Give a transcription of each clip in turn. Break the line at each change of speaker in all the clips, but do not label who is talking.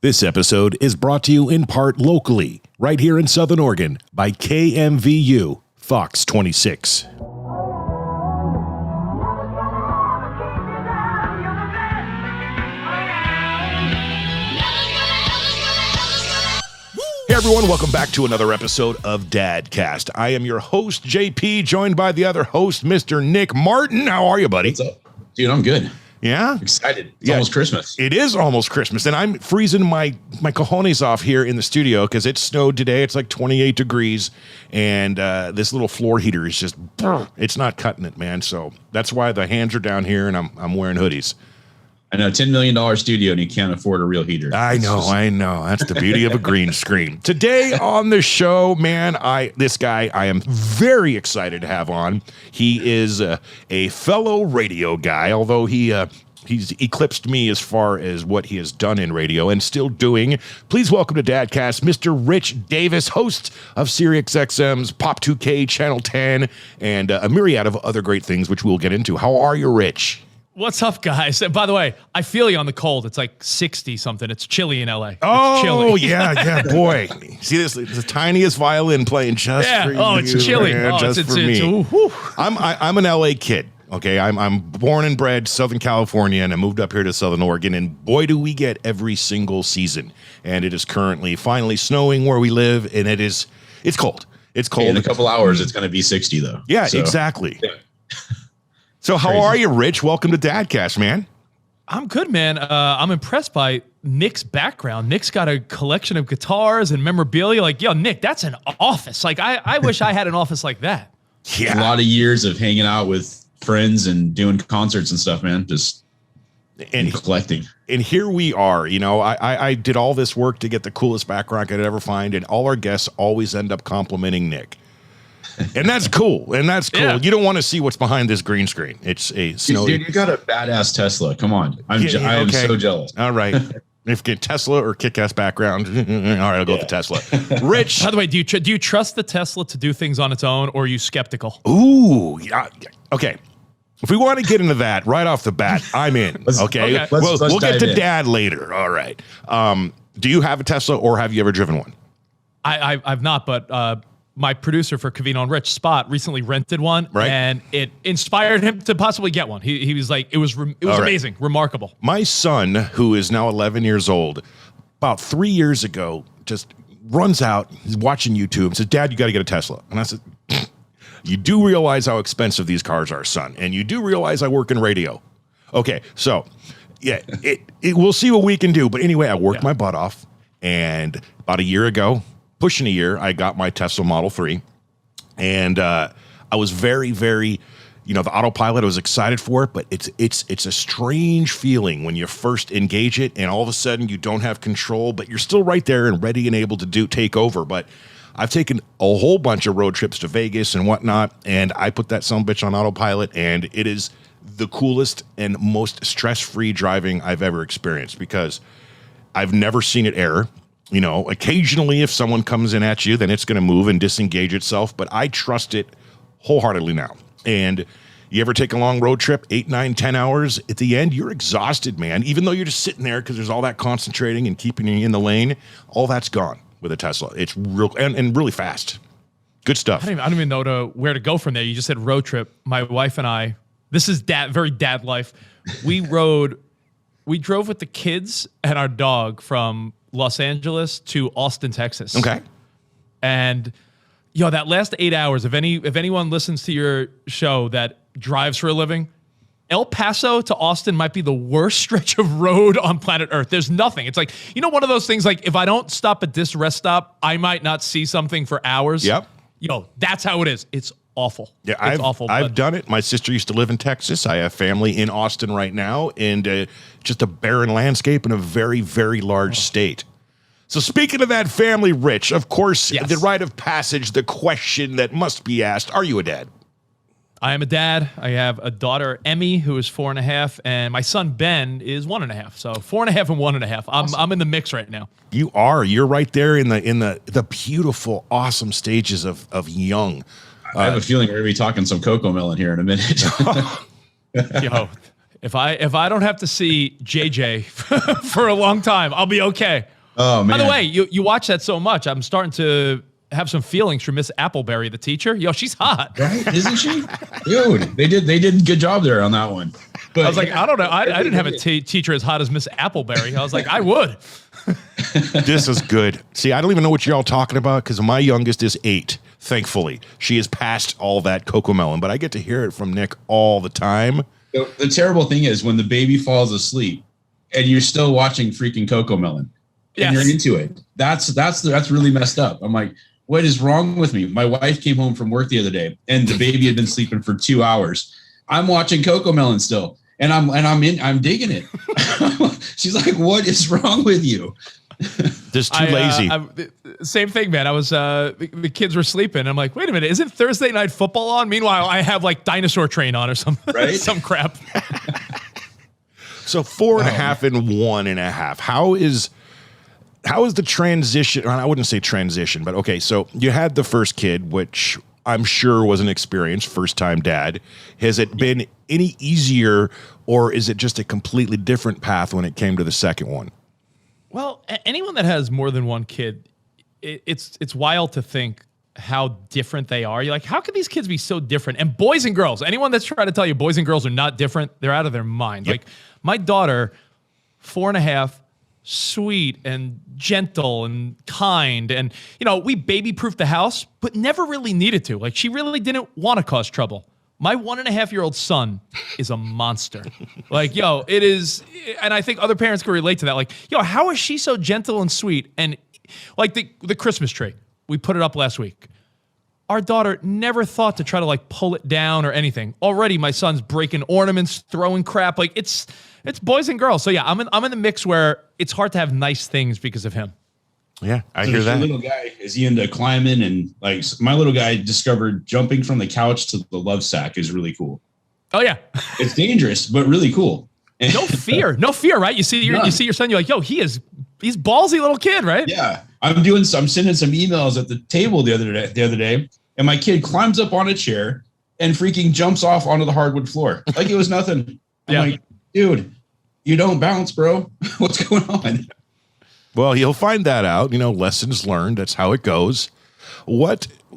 This episode is brought to you in part locally, right here in Southern Oregon, by KMVU, Fox 26. Hey everyone, welcome back to another episode of Dadcast. I am your host, JP, joined by the other host, Mr. Nick Martin. How are you, buddy?
What's up? Dude, I'm good.
Yeah?
Excited. It's almost Christmas.
It is almost Christmas, and I'm freezing my cojones off here in the studio because it snowed today. It's like 28 degrees, and this little floor heater is just, it's not cutting it, man. So that's why the hands are down here, and I'm wearing hoodies.
I know, $10 million studio, and you can't afford a real heater.
I know. That's the beauty of a green screen. Today on the show, man, this guy I am very excited to have on. He is a fellow radio guy, although he's eclipsed me as far as what he has done in radio and still doing. Please welcome to Dadcast, Mr. Rich Davis, host of Sirius XM's Pop2k Channel 10, and a myriad of other great things, which we'll get into. How are you, Rich?
What's up, guys? And by the way, I feel you on the cold. It's like 60 something. It's chilly in LA.
Oh,
chilly.
yeah, boy. See this? It's the tiniest violin playing just for you.
Oh, it's chilly.
Man, just for me. I'm an LA kid. Okay, I'm born and bred Southern California, and I moved up here to Southern Oregon, and boy, do we get every single season. And it is currently finally snowing where we live, and it's cold. It's cold.
In a couple hours, it's going to be 60, though.
Yeah, so, exactly.
Yeah.
So how are you, Rich? Welcome to Dadcast, man.
I'm good, man. I'm impressed by Nick's background. Nick's got a collection of guitars and memorabilia. Like, yo, Nick, that's an office. Like, I wish I had an office like that.
Yeah.
A lot of years of hanging out with friends and doing concerts and stuff, man. Just and collecting.
And here we are. You know, I did all this work to get the coolest background I could ever find, and all our guests always end up complimenting Nick. And that's cool. Yeah. You don't want to see what's behind this green screen. It's a snowy.
Dude, you got a badass Tesla. Come on. I am so jealous.
All right. If you get Tesla or kick-ass background, all right, I'll go with the Tesla. Rich.
By the way, do you trust the Tesla to do things on its own, or are you skeptical?
Ooh, yeah. Okay. If we want to get into that right off the bat, I'm in. Okay. We'll get to Dad later. All right. Do you have a Tesla, or have you ever driven one?
I've not, but my producer for Covino and Rich, Spot, recently rented one, and it inspired him to possibly get one. He was like, it was amazing, remarkable.
My son, who is now 11 years old, about 3 years ago, just runs out, he's watching YouTube, and says, Dad, you got to get a Tesla. And I said, you do realize how expensive these cars are, son, and you do realize I work in radio. Okay, so, yeah, we'll see what we can do. But anyway, I worked my butt off, and about a year ago, pushing a year, I got my Tesla Model 3, and I was very, very, the autopilot, I was excited for it, but it's a strange feeling when you first engage it, and all of a sudden you don't have control, but you're still right there and ready and able to take over. But I've taken a whole bunch of road trips to Vegas and whatnot, and I put that sumbitch on autopilot, and it is the coolest and most stress-free driving I've ever experienced, because I've never seen it error. Occasionally if someone comes in at you, then it's going to move and disengage itself, but I trust it wholeheartedly now. And you ever take a long road trip, 8, 9, 10 hours, at the end, you're exhausted, man, even though you're just sitting there because there's all that concentrating and keeping you in the lane. All that's gone with a Tesla. It's real and really fast. Good stuff.
I don't even know where to go from there. You just said road trip. My wife and I, this is very dad life. We drove with the kids and our dog from Los Angeles to Austin, Texas.
Okay.
And that last 8 hours, if anyone listens to your show that drives for a living, El Paso to Austin might be the worst stretch of road on planet Earth. There's nothing. It's like, one of those things, like if I don't stop at this rest stop, I might not see something for hours.
Yep.
That's how it is. It's awful.
Yeah,
it's awful.
I've done it. My sister used to live in Texas. I have family in Austin right now, and just a barren landscape in a very, very large state. So speaking of that family, Rich, of course, the rite of passage, the question that must be asked, are you a dad?
I am a dad. I have a daughter, Emmy, who is 4.5, and my son, Ben, is 1.5. So 4.5 and 1.5. I'm in the mix right now.
You are. You're right there in the beautiful, awesome stages of young.
I have a feeling we're going to be talking some Coco Melon here in a minute.
If I don't have to see JJ for a long time, I'll be okay.
Oh man.
By the way, you watch that so much, I'm starting to have some feelings for Miss Appleberry, the teacher. Yo, she's hot.
Right? Isn't she? Dude, they did a good job there on that one. But
I was like, I don't know. I didn't have a teacher as hot as Miss Appleberry. I was like, I would.
This is good. See, I don't even know what you're all talking about because my youngest is 8. Thankfully, she is past all that Cocomelon, but I get to hear it from Nick all the time.
The terrible thing is when the baby falls asleep and you're still watching freaking Cocomelon and you're into it. That's really messed up. I'm like, what is wrong with me? My wife came home from work the other day and the baby had been sleeping for 2 hours. I'm watching Cocomelon still, and I'm digging it. She's like, "What is wrong with you?"
Just too lazy.
Same thing, man. I was the kids were sleeping. I'm like, wait a minute, isn't Thursday Night Football on? Meanwhile, I have like Dinosaur Train on or something,
right?
Some crap.
So 4.5 and 1.5. How is the transition? I wouldn't say transition, but okay. So you had the first kid, which I'm sure was an experience, first time dad. Has it been any easier, or is it just a completely different path when it came to the second one?
Well, anyone that has more than one kid, it's wild to think how different they are. You're like, how can these kids be so different? And boys and girls, anyone that's trying to tell you boys and girls are not different, they're out of their mind.
Yep.
Like my daughter, 4.5, sweet and gentle and kind. And, we baby-proofed the house, but never really needed to. Like she really didn't want to cause trouble. My 1.5-year-old son is a monster. Like, yo, it is. And I think other parents can relate to that. Like, yo, how is she so gentle and sweet? And like the Christmas tree, we put it up last week. Our daughter never thought to try to like pull it down or anything. Already my son's breaking ornaments, throwing crap. Like it's boys and girls. So yeah, I'm in the mix where it's hard to have nice things because of him.
Yeah, I hear that.
Your little guy, is he into climbing? And like my little guy discovered jumping from the couch to the love sack is really cool.
Oh yeah.
It's dangerous, but really cool.
No fear, right? You see your son, you're like, yo, he's ballsy little kid, right?
Yeah. I'm sending some emails at the table the other day, and my kid climbs up on a chair and freaking jumps off onto the hardwood floor. Like it was nothing. I'm like, dude, you don't bounce, bro. What's going on?
Well, he'll find that out. Lessons learned. That's how it goes.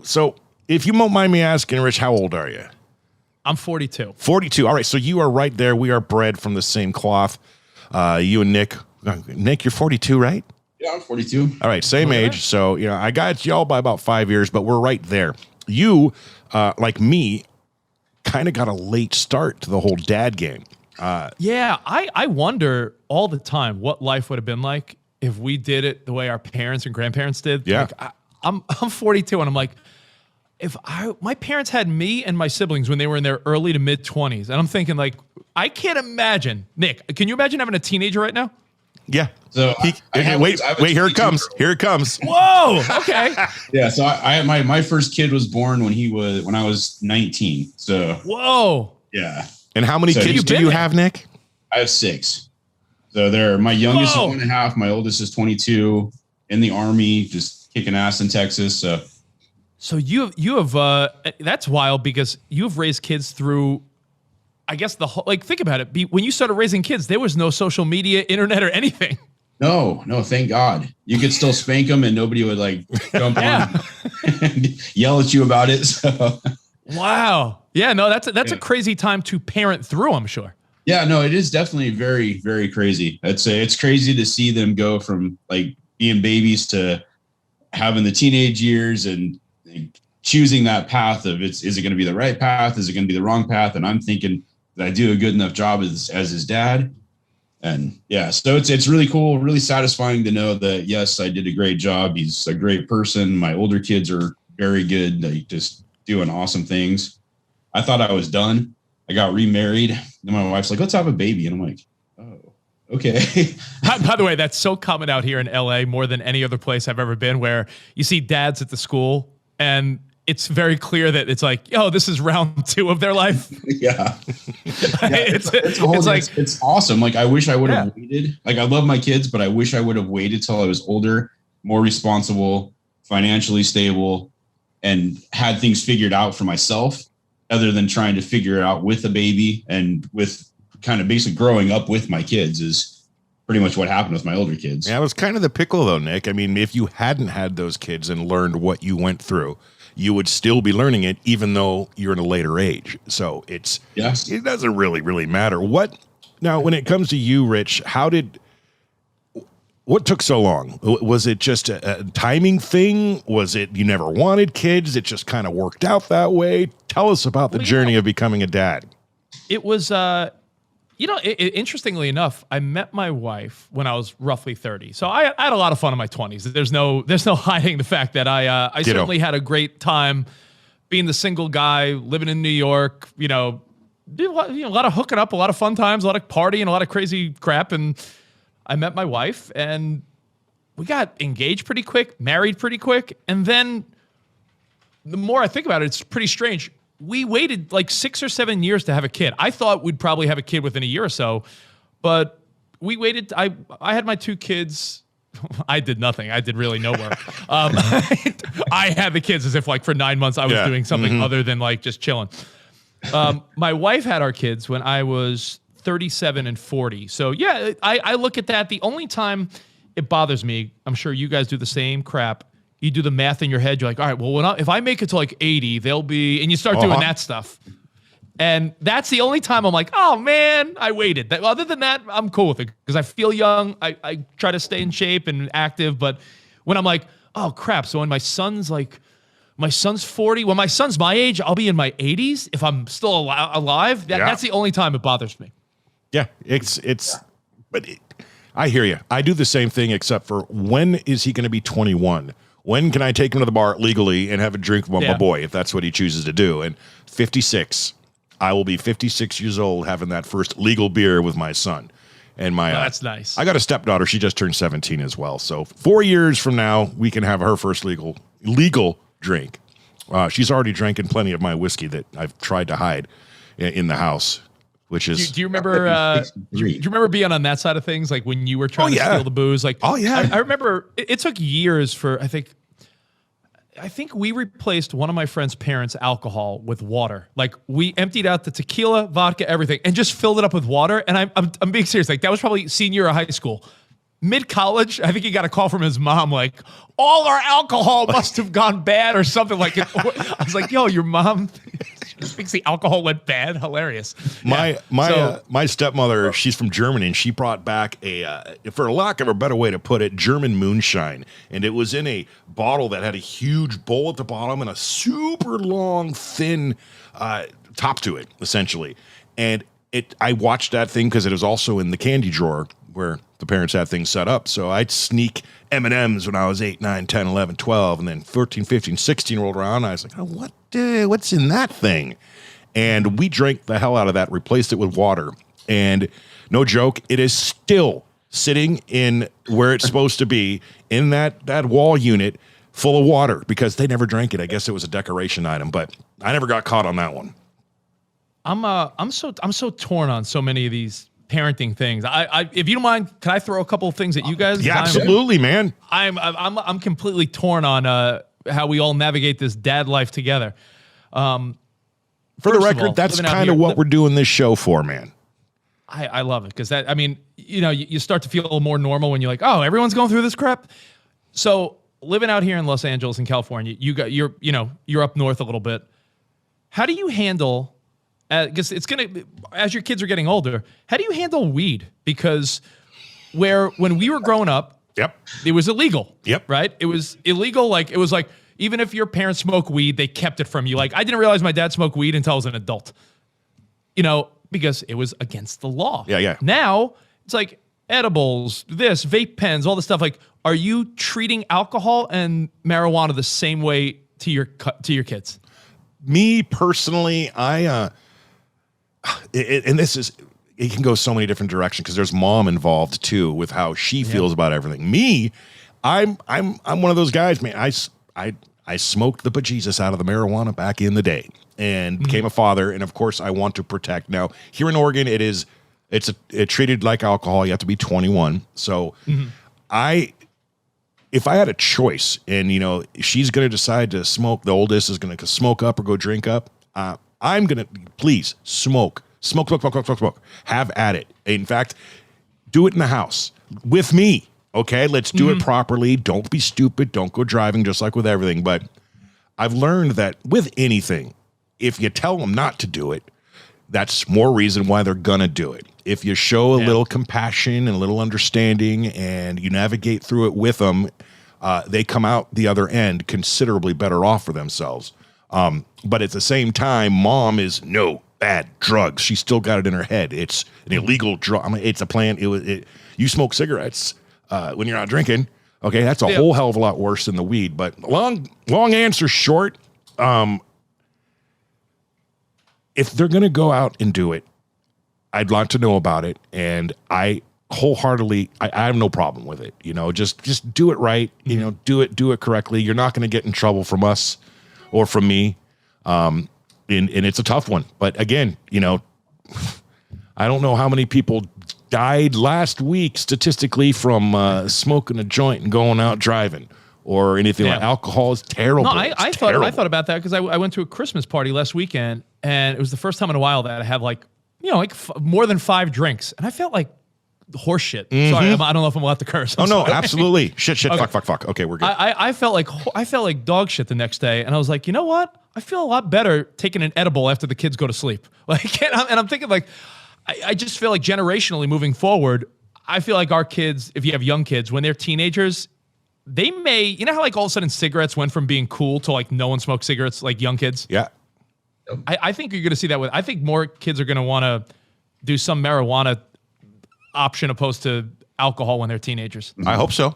So if you won't mind me asking, Rich, how old are you?
I'm 42.
42. All right. So you are right there. We are bred from the same cloth. You and Nick. Nick, you're 42, right?
Yeah, I'm 42.
All right. Same age. So, I got y'all by about 5 years, but we're right there. You, like me, kind of got a late start to the whole dad game.
Yeah. I wonder all the time what life would have been like if we did it the way our parents and grandparents did.
Yeah.
Like, I'm 42 and I'm like, my parents had me and my siblings when they were in their early to mid 20s. And I'm thinking like, I can't imagine. Nick, can you imagine having a teenager right now?
Yeah.
So
wait, here it comes. Here it comes.
Whoa. Okay.
Yeah. So my first kid was born when I was 19. So.
Whoa.
Yeah.
And how many kids do you have, Nick?
I have 6. So my youngest is 1.5. My oldest is 22, in the Army, just kicking ass in Texas.
So you have that's wild because you've raised kids through, I guess think about it. When you started raising kids, there was no social media, internet, or anything.
No, thank God. You could still spank them and nobody would like jump on and yell at you about it. So.
Wow. Yeah, no, that's a crazy time to parent through, I'm sure.
Yeah, no, it is definitely very, very crazy. I'd say it's crazy to see them go from like being babies to having the teenage years and choosing that path of is it going to be the right path? Is it going to be the wrong path? And I'm thinking that I do a good enough job as his dad. And yeah, so it's really cool, really satisfying to know that, yes, I did a great job. He's a great person. My older kids are very good. They just doing awesome things. I thought I was done. I got remarried. Then my wife's like, let's have a baby. And I'm like, oh, okay.
By the way, that's so common out here in LA more than any other place I've ever been, where you see dads at the school and it's very clear that it's like, yo, this is round 2 of their life.
Yeah. It's awesome. Like, I wish I would have waited. Like, I love my kids, but I wish I would have waited till I was older, more responsible, financially stable, and had things figured out for myself, other than trying to figure it out with a baby and with kind of basically growing up with my kids is pretty much what happened with my older kids.
Yeah, it was kind of the pickle, though, Nick. I mean, if you hadn't had those kids and learned what you went through, you would still be learning it, even though you're in a later age. So it doesn't really matter. Now, when it comes to you, Rich, what took so long? Was it just a timing thing? Was it you never wanted kids? It just kind of worked out that way? Tell us about the journey of becoming a dad.
It was, interestingly enough, I met my wife when I was roughly 30. So I had a lot of fun in my 20s. There's no hiding the fact that I certainly had a great time being the single guy living in New York. Did a lot of hooking up, a lot of fun times, a lot of partying, a lot of crazy crap, and I met my wife, and we got engaged pretty quick, married pretty quick, and then the more I think about it, it's pretty strange. We waited like 6 or 7 years to have a kid. I thought we'd probably have a kid within a year or so, but we waited. I had my 2 kids. I did nothing. I did really no work. I had the kids as if like for 9 months I was doing something other than like just chilling. My wife had our kids when I was 37 and 40. So yeah, I look at that. The only time it bothers me, I'm sure you guys do the same crap. You do the math in your head. You're like, all right, well, if I make it to like 80, they'll be, and you start doing that stuff. And that's the only time I'm like, oh man, I waited. Other than that, I'm cool with it because I feel young. I try to stay in shape and active. But when I'm like, oh crap. So when my son's 40, when my son's my age, I'll be in my 80s. If I'm still alive, that's the only time it bothers me.
Yeah, I hear you. I do the same thing, except for when is he going to be 21? When can I take him to the bar legally and have a drink with my boy, if that's what he chooses to do? And 56, I will be 56 years old having that first legal beer with my son. And
that's nice.
I got a stepdaughter. She just turned 17 as well. So 4 years from now, we can have her first legal drink. She's already drinking plenty of my whiskey that I've tried to hide in the house. Which is,
do you remember? Do you remember being on that side of things, like when you were trying to steal the booze? Like, I remember it took years for I think we replaced one of my friend's parents' alcohol with water. Like we emptied out the tequila, vodka, everything, and just filled it up with water. And I'm being serious. Like that was probably senior year of high school. Mid-college, I think he got a call from his mom, like, all our alcohol must have gone bad or something like it. I was like, yo, your mom thinks the alcohol went bad? Hilarious.
My stepmother, she's from Germany, and she brought back a, for lack of a better way to put it, German moonshine. And it was in a bottle that had a huge bowl at the bottom and a super long, thin top to it, essentially. And I watched that thing because it was also in the candy drawer where the parents had things set up. So I'd sneak M&Ms when I was 8, 9, 10, 11, 12, and then 13, 15, 16 rolled around. And I was like, oh, what's in that thing? And we drank the hell out of that, replaced it with water. And no joke, it is still sitting in where it's supposed to be in that wall unit full of water because they never drank it. I guess it was a decoration item, but I never got caught on that one.
I'm so torn on so many of these parenting things. If you don't mind, can I throw a couple of things at you guys?
Yeah, absolutely, man.
I'm completely torn on how we all navigate this dad life together.
For the record, that's kind of what we're doing this show for, man.
I love it because you start to feel a little more normal when you're like, oh, everyone's going through this crap. So living out here in Los Angeles in California, you're up north a little bit. How do you handle? Because as your kids are getting older, how do you handle weed? Because when we were growing up, it was illegal. Right? It was illegal. Like it was like even if your parents smoke weed, they kept it from you. Like I didn't realize my dad smoked weed until I was an adult. Because it was against the law.
Yeah.
Now it's like edibles, this vape pens, all this stuff. Like, are you treating alcohol and marijuana the same way to your kids?
Me personally, and this is, it can go so many different directions because there's mom involved too with how she feels about everything. Me, I'm one of those guys, man. I smoked the bejesus out of the marijuana back in the day and became a father. And of course I want to protect. Now here in Oregon, it's treated like alcohol. You have to be 21. So if I had a choice and, she's going to decide to smoke, the oldest is going to smoke up or go drink up. I'm going to, please smoke Smoke, smoke, smoke, smoke, smoke, smoke. Have at it. In fact, do it in the house with me. Okay, let's do it properly. Don't be stupid. Don't go driving, just like with everything. But I've learned that with anything, if you tell them not to do it, that's more reason why they're going to do it. If you show a little compassion and a little understanding and you navigate through it with them, they come out the other end considerably better off for themselves. But at the same time, mom is no bad drugs. She's still got it in her head. It's an illegal drug. I mean, it's a plan. You smoke cigarettes when you're not drinking. Okay, that's a whole hell of a lot worse than the weed. But long answer short, if they're going to go out and do it, I'd like to know about it. And I wholeheartedly, I have no problem with it. You know, just do it right. You know, do it correctly. You're not going to get in trouble from us or from me. And it's a tough one. But again, you know, I don't know how many people died last week statistically from smoking a joint and going out driving or anything like alcohol is terrible.
No, I thought about that because I went to a Christmas party last weekend and it was the first time in a while that I had more than 5 drinks and I felt like horse shit. Sorry, I don't know if I'm allowed to curse.
No, absolutely. Shit, okay. fuck. Okay, we're good.
I felt like dog shit the next day and I was like, you know what? I feel a lot better taking an edible after the kids go to sleep. Like, and I'm thinking like, I just feel like generationally moving forward, I feel like our kids, if you have young kids, when they're teenagers, they may, you know how like all of a sudden cigarettes went from being cool to like no one smokes cigarettes, like young kids?
Yeah.
I think you're going to see that I think more kids are going to want to do some marijuana option opposed to alcohol when they're teenagers.
I hope so.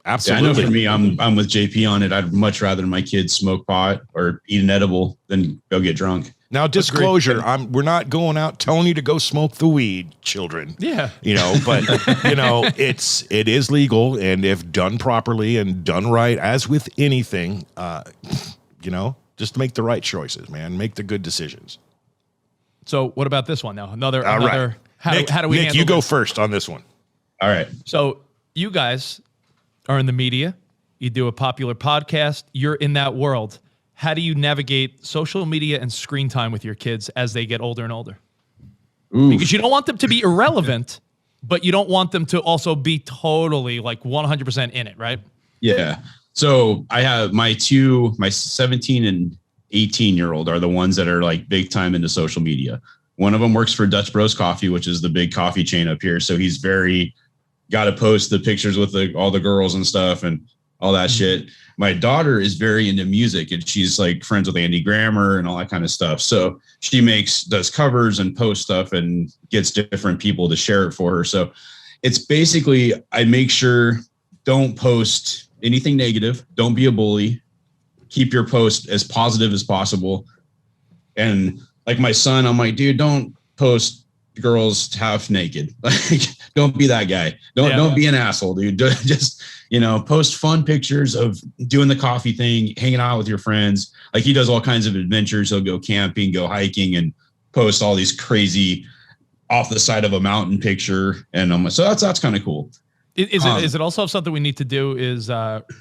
Absolutely.
Yeah, I know for me, I'm with JP on it. I'd much rather my kids smoke pot or eat an edible than go get drunk.
Now, disclosure, we're not going out telling you to go smoke the weed, children.
Yeah.
You know, but you know, it is legal, and if done properly and done right, as with anything, you know, just make the right choices, man. Make the good decisions.
So what about this one now? Another
right.
How
Nick,
do we
Nick,
handle
you go
this?
first on this one.
All right.
So you guys are in the media. You do a popular podcast. You're in that world. How do you navigate social media and screen time with your kids as they get older and older?
Ooh.
Because you don't want them to be irrelevant, but you don't want them to also be totally like 100% in it, right?
Yeah. So I have my 17 and 18-year-old are the ones that are like big time into social media. One of them works for Dutch Bros Coffee, which is the big coffee chain up here. So he's got to post the pictures with all the girls and stuff and all that shit. My daughter is very into music and she's like friends with Andy Grammer and all that kind of stuff. So she does covers and posts stuff and gets different people to share it for her. So it's basically, I make sure don't post anything negative. Don't be a bully. Keep your post as positive as possible. And like my son, I'm like, dude, don't post girls half naked. Like, don't be that guy. Don't be an asshole, dude. Just, post fun pictures of doing the coffee thing, hanging out with your friends. Like he does all kinds of adventures. He'll go camping, go hiking, and post all these crazy off the side of a mountain picture. And I'm like, so that's kind of cool.
Is it also something we need to do is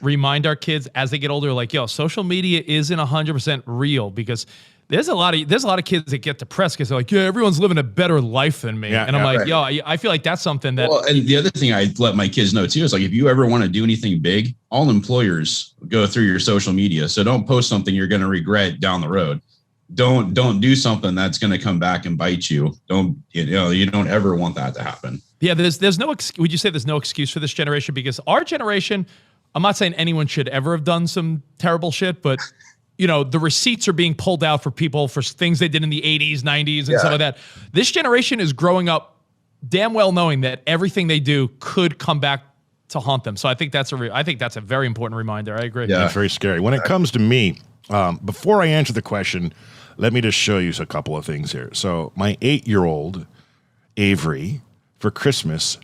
remind our kids as they get older, like, social media isn't 100% real, because there's a lot of kids that get depressed because they're like, yeah, everyone's living a better life than me. And I'm like, right. I feel like that's something that.
Well, and the other thing I let my kids know too is like, if you ever want to do anything big, all employers go through your social media. So don't post something you're going to regret down the road. Don't do something that's going to come back and bite you. You don't ever want that to happen.
Yeah, there's no. Would you say there's no excuse for this generation? Because our generation, I'm not saying anyone should ever have done some terrible shit, but the receipts are being pulled out for people for things they did in the 80s, 90s, and stuff like that. This generation is growing up damn well knowing that everything they do could come back to haunt them. So I think that's a very important reminder. I agree.
Yeah, that's very scary. When it comes to me, before I answer the question, let me just show you a couple of things here. So my 8-year-old Avery, for Christmas,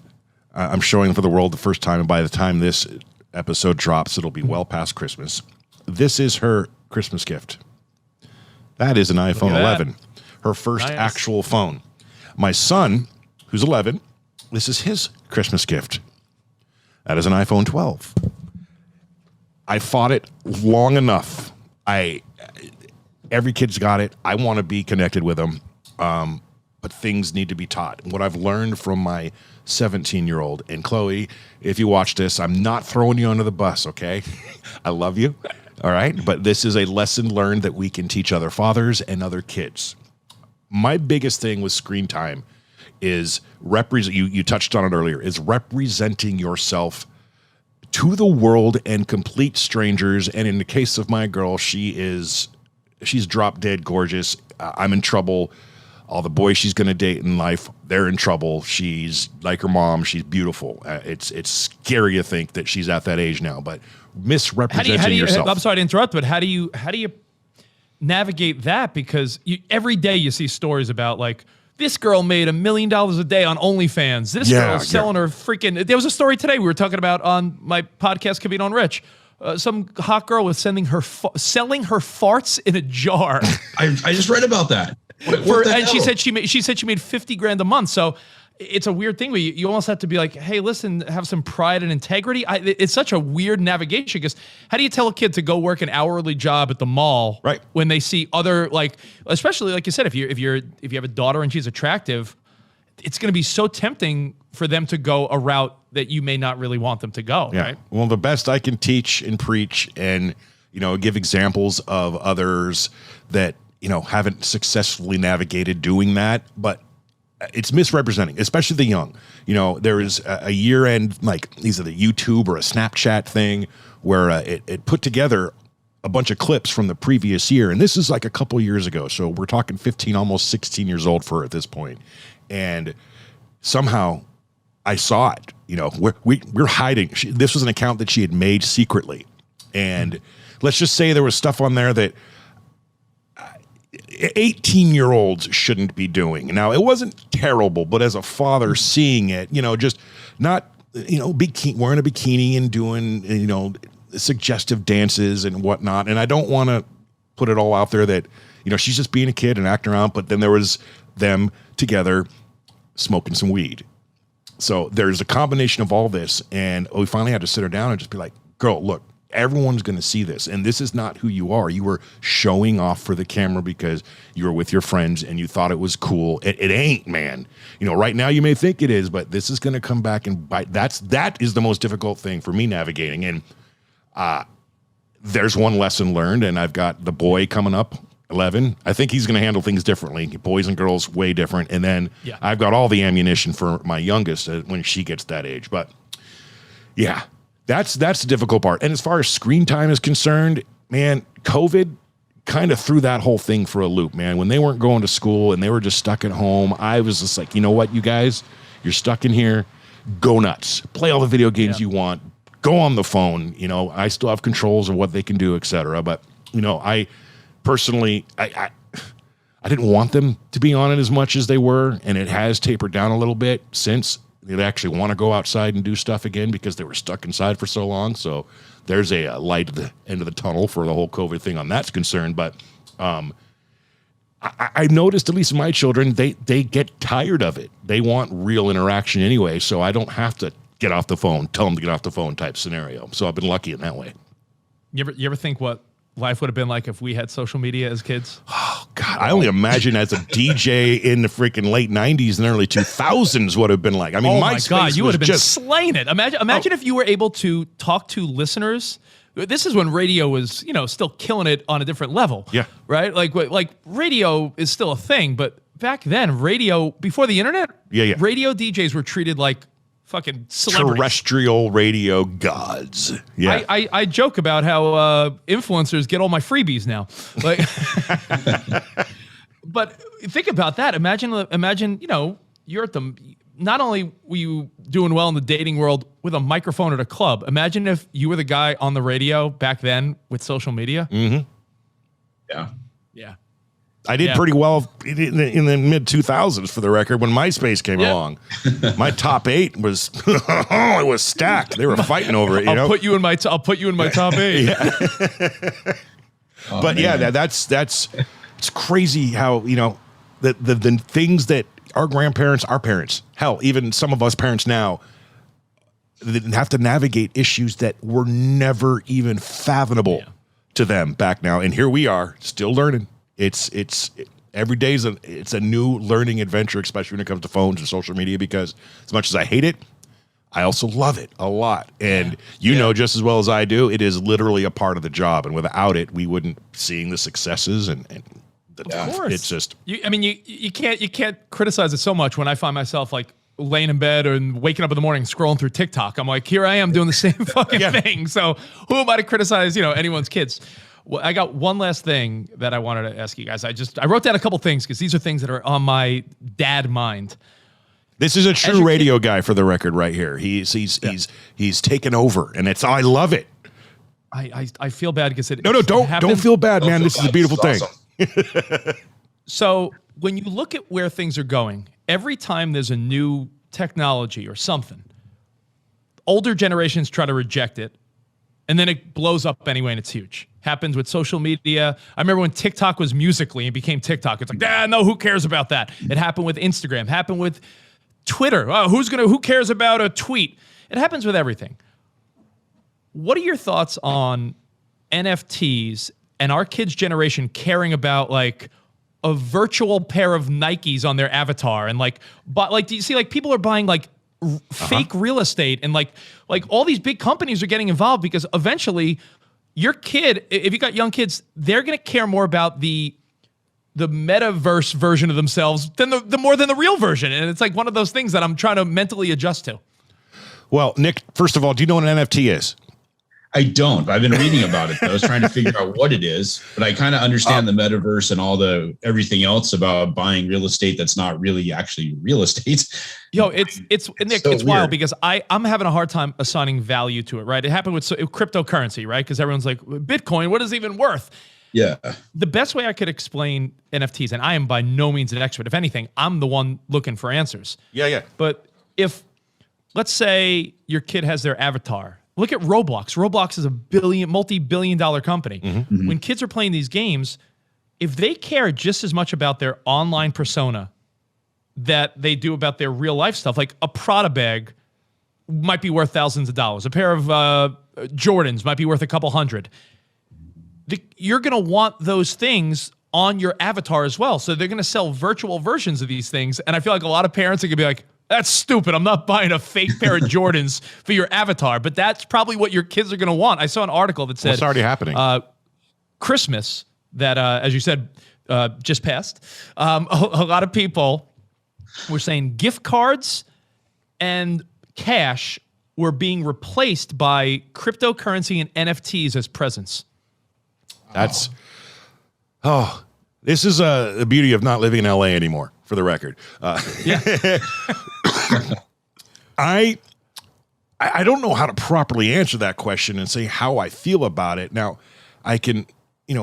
I'm showing for the world the first time, and by the time this episode drops, it'll be well past Christmas. This is her Christmas gift. That is an iPhone 11, her first actual phone. My son, who's 11, this is his Christmas gift. That is an iPhone 12. I fought it long enough. Every kid's got it. I want to be connected with them. but things need to be taught. And what I've learned from my 17-year-old, and Chloe, if you watch this, I'm not throwing you under the bus, okay? I love you, all right? But this is a lesson learned that we can teach other fathers and other kids. My biggest thing with screen time is you touched on it earlier, is representing yourself to the world and complete strangers. And in the case of my girl, she's drop dead gorgeous. I'm in trouble. All the boys she's going to date in life, they're in trouble. She's like her mom. She's beautiful. It's scary to think that she's at that age now, but misrepresenting yourself.
I'm sorry to interrupt, but how do you navigate that? Because every day you see stories about like, this girl made $1 million a day on OnlyFans. This girl's selling her freaking. There was a story today we were talking about on my podcast, Kavita on Rich. Some hot girl was selling her farts in a jar.
I just read about that.
And she said she made $50,000 a month. So it's a weird thing where you almost have to be like, hey, listen, have some pride and integrity. It's such a weird navigation, because how do you tell a kid to go work an hourly job at the mall,
right,
when they see other, like, especially like you said, if you have a daughter and she's attractive, it's going to be so tempting for them to go a route that you may not really want them to go.
Yeah.
Right.
Well, the best I can teach and preach and, give examples of others that, haven't successfully navigated doing that, but it's misrepresenting, especially the young. There is a year-end, like either the YouTube or a Snapchat thing where it put together a bunch of clips from the previous year. And this is like a couple years ago. So we're talking 15, almost 16 years old for her at this point. And somehow I saw it. We're hiding. This was an account that she had made secretly. And let's just say there was stuff on there that 18-year-olds shouldn't be doing. Now, it wasn't terrible, but as a father seeing it, just not, wearing a bikini and doing, suggestive dances and whatnot. And I don't want to put it all out there that, she's just being a kid and acting around, but then there was them together smoking some weed. So there's a combination of all this. And we finally had to sit her down and just be like, girl, look, everyone's going to see this, and this is not who you are. You were showing off for the camera because you were with your friends and you thought it was cool. It ain't, man. Right now you may think it is, but this is going to come back and bite. That is the most difficult thing for me navigating. And there's one lesson learned, and I've got the boy coming up, 11. I think he's going to handle things differently. Boys and girls, way different. And then I've got all the ammunition for my youngest when she gets that age. But yeah. That's the difficult part. And as far as screen time is concerned, man, COVID kind of threw that whole thing for a loop, man. When they weren't going to school and they were just stuck at home, I was just like, you know what, you guys, you're stuck in here. Go nuts. Play all the video games you want. Go on the phone. I still have controls of what they can do, etc. But, I personally, I didn't want them to be on it as much as they were, and it has tapered down a little bit since. They actually want to go outside and do stuff again because they were stuck inside for so long. So there's a light at the end of the tunnel for the whole COVID thing on that's concerned. But I noticed, at least my children, they get tired of it. They want real interaction anyway. So I don't have to get off the phone, tell them to get off the phone type scenario. So I've been lucky in that way.
You ever think what life would have been like if we had social media as kids?
Oh, God. I only imagine as a DJ in the freaking late 90s and early 2000s would have been like. I mean, my
God, you would have been slaying it. Imagine if you were able to talk to listeners. This is when radio was, still killing it on a different level.
Yeah.
Right? Like radio is still a thing, but back then, radio, before the internet, radio DJs were treated like fucking celebrities.
Terrestrial radio gods. Yeah.
I joke about how influencers get all my freebies now. Like, but think about that. Imagine, you're at not only were you doing well in the dating world with a microphone at a club, imagine if you were the guy on the radio back then with social media.
Mm-hmm.
Yeah.
Yeah.
I did pretty well in the mid 2000s, for the record, when MySpace came along. My top 8 was it was stacked. They were fighting over it.
I'll put you in my top 8.
But man. It's crazy how the things that our grandparents, our parents, hell, even some of us parents now, have to navigate issues that were never even fathomable to them back now, and here we are still learning. It's Every day it's a new learning adventure, especially when it comes to phones and social media, because as much as I hate it, I also love it a lot. And you know just as well as I do, it is literally a part of the job. And without it, we wouldn't seeing the successes and
of course.
It's just
you can't criticize it so much when I find myself like laying in bed and waking up in the morning scrolling through TikTok. I'm like, here I am doing the same fucking thing. So who am I to criticize, anyone's kids? Well, I got one last thing that I wanted to ask you guys. I wrote down a couple things because these are things that are on my dad mind.
This is a true radio guy, for the record, right here. He's taken over, and I love it.
I feel bad because it.
No, don't feel bad, man. This is a beautiful thing.
Awesome.
So when you look at where things are going, every time there's a new technology or something, older generations try to reject it, and then it blows up anyway, and it's huge. Happens with social media. I remember when TikTok was Musical.ly and became TikTok. It's like, no, who cares about that? It happened with Instagram. Happened with Twitter. Oh, who cares about a tweet? It happens with everything. What are your thoughts on NFTs and our kids' generation caring about like a virtual pair of Nikes on their avatar and do you see like people are buying like fake real estate and like all these big companies are getting involved because eventually your kid, if you got young kids, they're going to care more about the metaverse version of themselves than the real version. And it's like one of those things that I'm trying to mentally adjust to.
Well, Nick, first of all, do you know what an NFT is?
I don't, but I've been reading about it. I was trying to figure out what it is, but I kind of understand the metaverse and everything else about buying real estate that's not really actually real estate.
Yo, Nick,
so
it's wild because I'm having a hard time assigning value to it, right? It happened with cryptocurrency, right? Because everyone's like, Bitcoin, what is it even worth?
Yeah.
The best way I could explain NFTs, and I am by no means an expert. If anything, I'm the one looking for answers.
Yeah.
But if, let's say your kid has their avatar. Look at Roblox. Roblox is a multi-billion-dollar company. Mm-hmm. When kids are playing these games, if they care just as much about their online persona that they do about their real life stuff, like a Prada bag might be worth thousands of dollars. A pair of Jordans might be worth a couple hundred. You're going to want those things on your avatar as well. So they're going to sell virtual versions of these things. And I feel like a lot of parents are going to be like, that's stupid. I'm not buying a fake pair of Jordans for your avatar. But that's probably what your kids are going to want. I saw an article that said...
It's already happening.
Christmas, that, as you said, just passed. A lot of people were saying gift cards and cash were being replaced by cryptocurrency and NFTs as presents.
This is the beauty of not living in LA anymore, for the record. I don't know how to properly answer that question and say how I feel about it. Now, I can,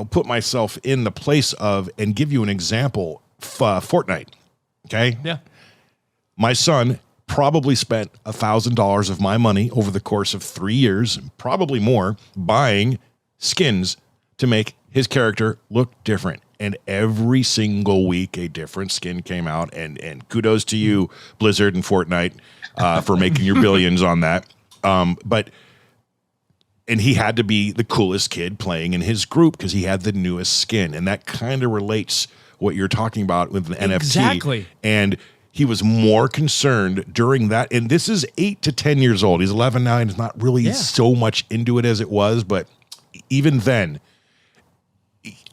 put myself in the place of and give you an example. Fortnite. Okay.
Yeah.
My son probably spent $1,000 of my money over the course of 3 years, probably more, buying skins to make his character look different. And every single week, a different skin came out. And kudos to you, Blizzard and Fortnite, for making your billions on that. And he had to be the coolest kid playing in his group because he had the newest skin. And that kind of relates what you're talking about with an NFT.
Exactly.
And he was more concerned during that. And this is 8 to 10 years old. He's 11 now, and he's not really so much into it as it was. But even then,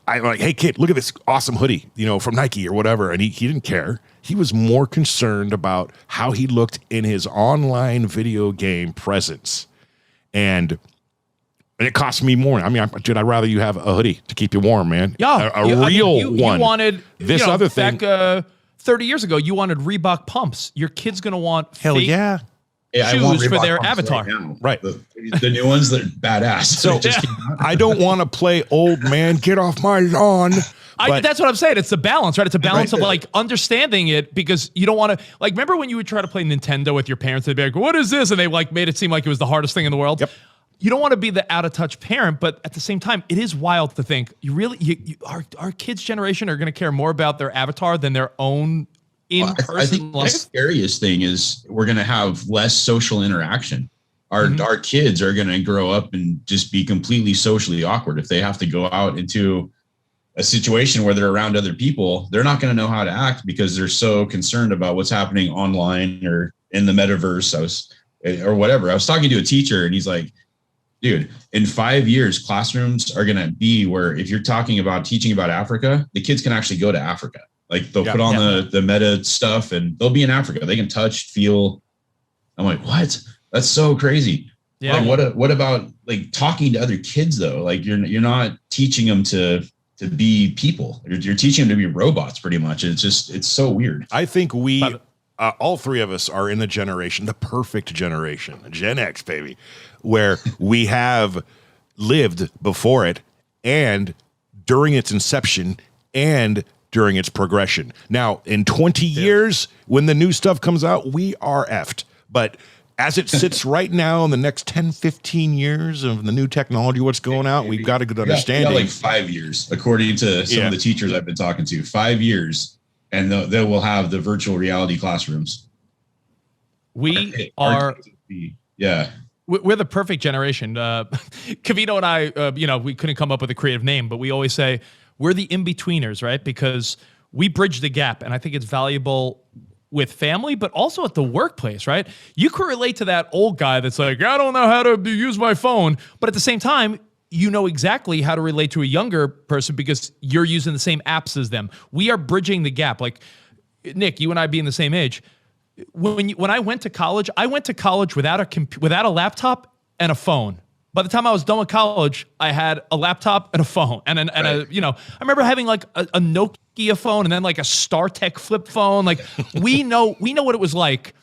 I'm like, hey, kid, look at this awesome hoodie, from Nike or whatever. And he didn't care. He was more concerned about how he looked in his online video game presence. And it cost me more. I mean, dude, I'd rather you have a hoodie to keep you warm, man.
Yeah.
A real one.
You wanted
this other thing.
Back 30 years ago, you wanted Reebok pumps. Your kid's going to want
hell
fake shoes for their avatar.
Right.
The new ones that are badass.
So I don't want to play old man, get off my lawn.
That's what I'm saying. It's the balance, right? It's a balance of like understanding it because you don't want to remember when you would try to play Nintendo with your parents, they'd be like, what is this? And they made it seem like it was the hardest thing in the world.
Yep.
You don't want to be the out of touch parent, but at the same time, it is wild to think our kids' generation are going to care more about their avatar than their own in-person
I think
life.
the scariest thing is we're going to have less social interaction. Our kids are going to grow up and just be completely socially awkward if they have to go out into a situation where they're around other people, they're not going to know how to act because they're so concerned about what's happening online or in the metaverse. Or whatever. I was talking to a teacher and he's like, dude, in 5 years, classrooms are going to be where if you're talking about teaching about Africa, the kids can actually go to Africa. Like they'll put on the meta stuff and they'll be in Africa. They can touch, feel. I'm like, what? That's so crazy. Yeah. Like, what about like talking to other kids though? Like you're not teaching them to be people. You're teaching them to be robots pretty much. It's so weird.
I think all three of us are in the generation, the perfect generation, Gen X, baby, where we have lived before it and during its inception and during its progression. Now, in 20 years, when the new stuff comes out, we are effed. But as it sits right now in the next 10, 15 years of the new technology, what's going out, we've got a good understanding.
Like 5 years, according to some of the teachers I've been talking to, 5 years. And they will have the virtual reality classrooms.
We're the perfect generation. Cavino and I, we couldn't come up with a creative name, but we always say we're the in-betweeners, right? Because we bridge the gap, and I think it's valuable with family, but also at the workplace, right? You could relate to that old guy that's like, I don't know how to use my phone, but at the same time, you know exactly how to relate to a younger person because you're using the same apps as them. We are bridging the gap. Like, Nick, you and I being the same age. When I went to college without a laptop and a phone. By the time I was done with college, I had a laptop and a phone. And I remember having like a Nokia phone and then like a StarTech flip phone. Like we know what it was like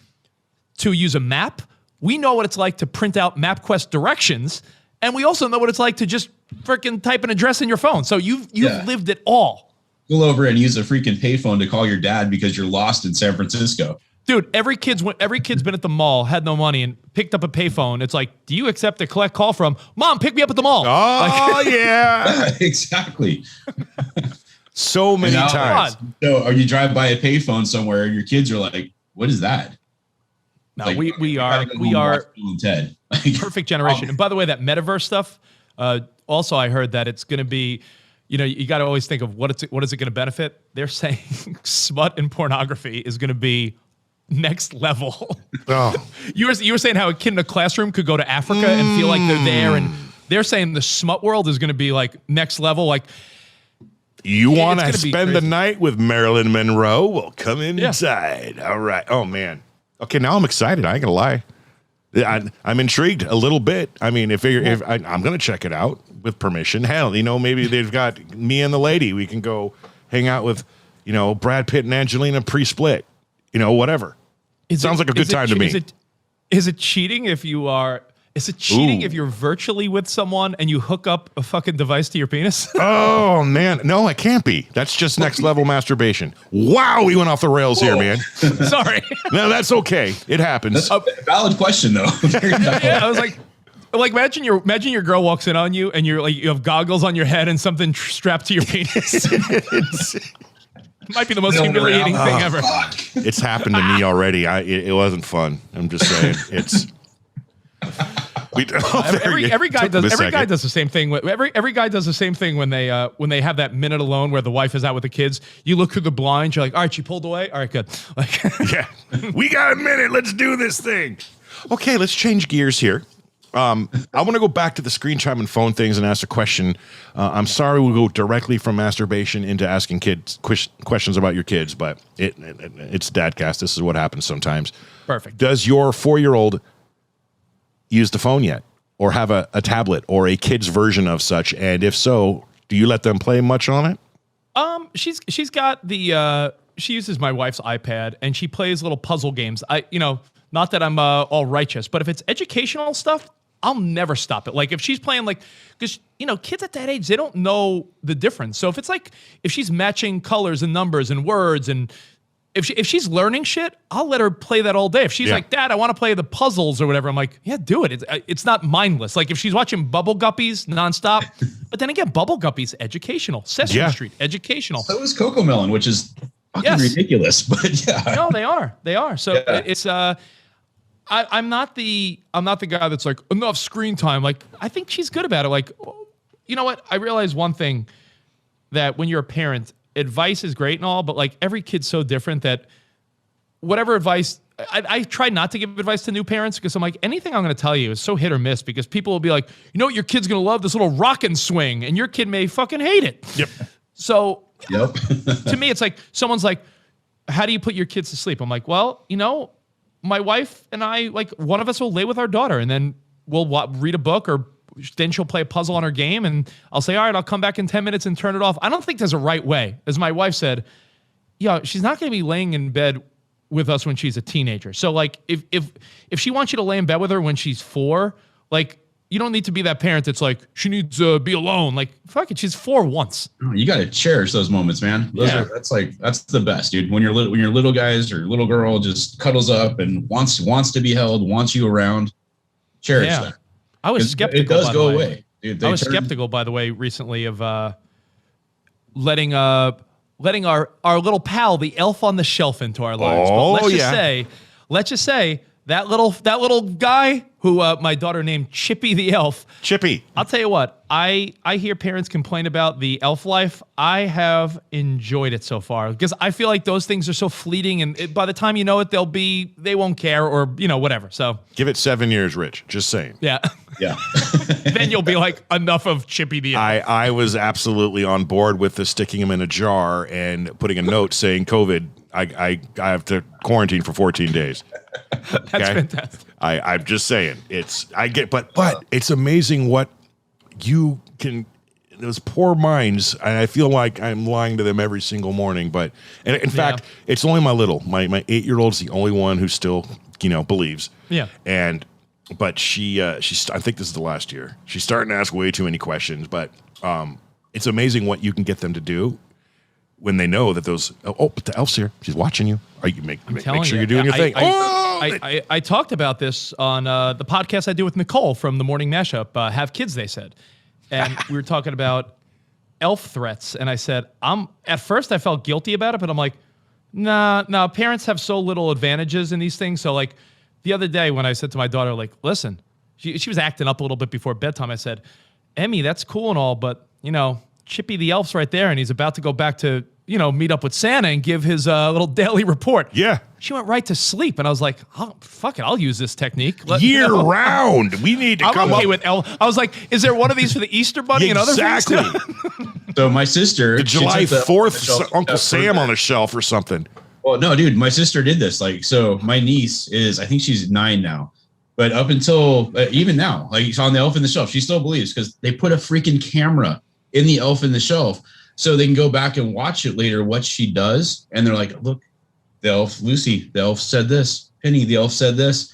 to use a map. We know what it's like to print out MapQuest directions. And we also know what it's like to just freaking type an address in your phone. So you've lived it all.
Pull over and use a freaking payphone to call your dad because you're lost in San Francisco.
Dude, every kid's been at the mall, had no money, and picked up a payphone. It's like, do you accept a collect call from Mom? Pick me up at the mall.
Oh
yeah, exactly.
So many times.
So, or you drive by a payphone somewhere, and your kids are like, "What is that?"
No, like, we are
Ted.
Perfect generation. And by the way, that metaverse stuff. Also, I heard that it's going to be, you got to always think of what is it going to benefit. They're saying smut and pornography is going to be next level. Oh. You were saying how a kid in a classroom could go to Africa and feel like they're there, and they're saying the smut world is going to be like next level. Like,
you want to spend the night with Marilyn Monroe? Well, come inside. Yeah. All right. Oh man. Okay, now I'm excited. I ain't gonna lie. I'm intrigued a little bit. I mean, if I'm gonna check it out with permission. Hell, maybe they've got me and the lady. We can go hang out with, Brad Pitt and Angelina pre-split. Whatever. Sounds like a good time to me.
Is it cheating if you are? Is it cheating if you're virtually with someone and you hook up a fucking device to your penis?
Oh man, no, it can't be. That's just next level masturbation. Wow, we went off the rails here, man.
Sorry.
No, that's okay. It happens.
That's a valid question, though.
Yeah, I was like imagine your girl walks in on you and you're like, you have goggles on your head and something strapped to your penis. Might be the most humiliating thing ever.
It's happened to me already. It wasn't fun. I'm just saying. It's
every guy does the same thing. Every guy does the same thing when they have that minute alone where the wife is out with the kids. You look through the blinds. You're like, all right, she pulled away. All right, good. Like,
yeah, we got a minute. Let's do this thing. Okay, let's change gears here. I want to go back to the screen time and phone things and ask a question. I'm sorry we'll go directly from masturbation into asking kids questions about your kids, but it's Dadcast. This is what happens sometimes.
Perfect.
Does your 4-year-old use the phone yet, or have a tablet or a kid's version of such? And if so, do you let them play much on it?
She's got she uses my wife's iPad and she plays little puzzle games. Not that I'm all righteous, but if it's educational stuff, I'll never stop it. Like if she's playing because kids at that age, they don't know the difference. So if she's matching colors and numbers and words, and if she's learning shit, I'll let her play that all day. If she's like, Dad, I want to play the puzzles or whatever, I'm like, yeah, do it. It's not mindless. Like if she's watching Bubble Guppies nonstop, but then again, Bubble Guppies, educational. Sesame Street, educational.
So is Coco Melon, which is fucking ridiculous, but yeah.
No, they are. So it's I'm not the guy that's like, enough screen time. Like I think she's good about it. Like, you know what? I realize one thing. that when you're a parent, advice is great and all, but like every kid's so different that whatever advice, I try not to give advice to new parents because I'm like, anything I'm going to tell you is so hit or miss because people will be like, you know what, your kid's going to love this little rock and swing, and your kid may fucking hate it.
Yep.
So to me, it's like someone's like, how do you put your kids to sleep? I'm like, well, you know, my wife and I, like one of us will lay with our daughter and then we'll read a book, or then she'll play a puzzle on her game and I'll say, all right, I'll come back in 10 minutes and turn it off. I don't think there's a right way. As my wife said, yeah, she's not going to be laying in bed with us when she's a teenager. So like if she wants you to lay in bed with her when she's 4, like you don't need to be that parent that's like, she needs to be alone. Like, fuck it, she's 4 once.
You got to cherish those moments, man. That's the best, dude. When your little guys or little girl just cuddles up and wants to be held, wants you around, cherish that.
I was skeptical.
It does go away. Dude,
I was skeptical, by the way, recently of letting our little pal, the elf on the shelf, into our lives.
Oh,
but let's just say that little guy who my daughter named Chippy the elf.
Chippy.
I'll tell you what, I hear parents complain about the elf life. I have enjoyed it so far because I feel like those things are so fleeting, and by the time you know it, they won't care, or you know, whatever. So
Give it 7 years, Rich. Just saying.
yeah. Then you'll be like, enough of Chippy the elf.
I was absolutely on board with the sticking him in a jar and putting a note saying COVID. I have to quarantine for 14 days.
That's fantastic.
I'm just saying but it's amazing what you can, those poor minds. And I feel like I'm lying to them every single morning, but in fact, it's only my 8-year-old is the only one who still, believes.
Yeah.
But she's, I think this is the last year. She's starting to ask way too many questions, but it's amazing what you can get them to do when they know that but the elf's here. She's watching you. Make sure you're doing your thing.
I talked about this on the podcast I do with Nicole from the Morning Mashup, Have Kids, They Said. And we were talking about elf threats. And I said, at first I felt guilty about it, but I'm like, nah, parents have so little advantages in these things. So like the other day when I said to my daughter, like, listen, she was acting up a little bit before bedtime. I said, Emmy, that's cool and all, but Chippy the elf's right there, and he's about to go back to, meet up with Santa and give his little daily report.
Yeah.
She went right to sleep, and I was like, oh, fuck it, I'll use this technique.
Year round. We need to come
okay
up
with elf. I was like, is there one of these for the Easter Bunny and other things?
Exactly.
So my sister,
The July 4th Uncle Sam on a shelf or something.
Well, no, dude, my sister did this. Like, so my niece I think she's 9 now. But up until even now, like she's on the Elf in the Shelf, she still believes because they put a freaking camera in the Elf in the Shelf so they can go back and watch it later, what she does. And they're like, look, the elf, Lucy, the elf said this. Penny, the elf said this.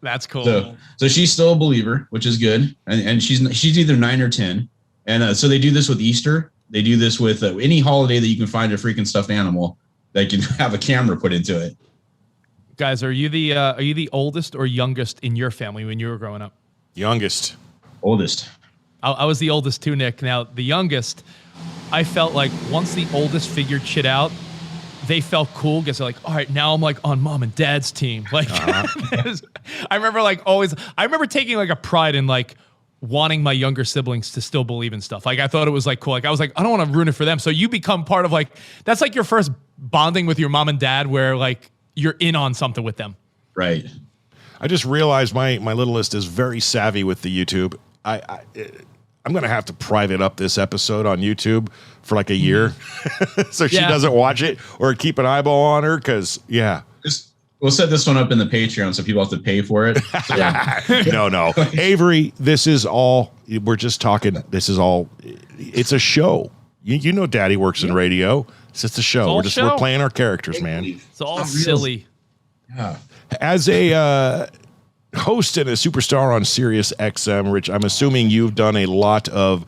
That's cool.
So she's still a believer, which is good. And she's either 9 or 10. And so they do this with Easter. They do this with any holiday that you can find a freaking stuffed animal that can have a camera put into it.
Guys, are you the oldest or youngest in your family when you were growing up?
Youngest.
Oldest.
I was the oldest too, Nick. Now, the youngest, I felt like once the oldest figured shit out, they felt cool because they're like, all right, now I'm like on mom and dad's team. Like, I remember taking like a pride in like wanting my younger siblings to still believe in stuff. Like, I thought it was like cool. Like, I was like, I don't want to ruin it for them. So you become part of like, that's like your first bonding with your mom and dad where like you're in on something with them.
Right.
I just realized my littlest is very savvy with the YouTube. I'm going to have to private up this episode on YouTube for like a year so she doesn't watch it or keep an eyeball on her because,
We'll set this one up in the Patreon so people have to pay for it. So, yeah.
No. Avery, this is all, we're just talking, this is all, it's a show. You know Daddy works in radio. It's just a show. We're playing our characters, man.
It's all silly.
Yeah.
As a host and a superstar on Sirius XM, Rich, I'm assuming you've done a lot of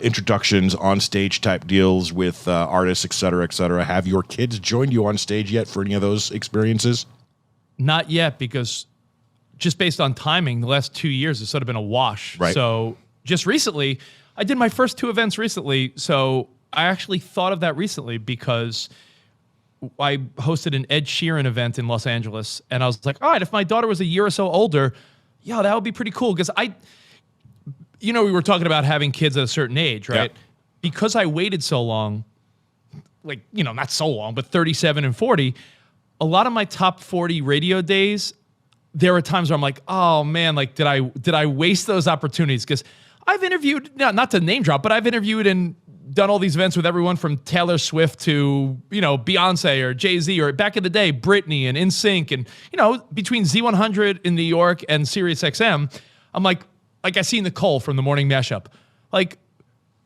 introductions on stage type deals with artists, et cetera, et cetera. Have your kids joined you on stage yet for any of those experiences?
Not yet, because just based on timing, the last 2 years has sort of been a wash.
Right.
So just recently, I did my first 2 events recently. So I actually thought of that recently because I hosted an Ed Sheeran event in Los Angeles, and I was like, all right, if my daughter was a year or so older, that would be pretty cool. Because we were talking about having kids at a certain age, right?
Yeah.
because I waited so long, like, not so long, but 37 and 40, a lot of my top 40 radio days, there were times where I'm like, oh man, like, did I waste those opportunities? Because I've interviewed, not to name drop, but I've interviewed and done all these events with everyone from Taylor Swift to, Beyonce or Jay-Z, or back in the day, Britney and NSYNC, and, between Z100 in New York and Sirius XM, I'm like I see Nicole from the Morning Mashup. Like,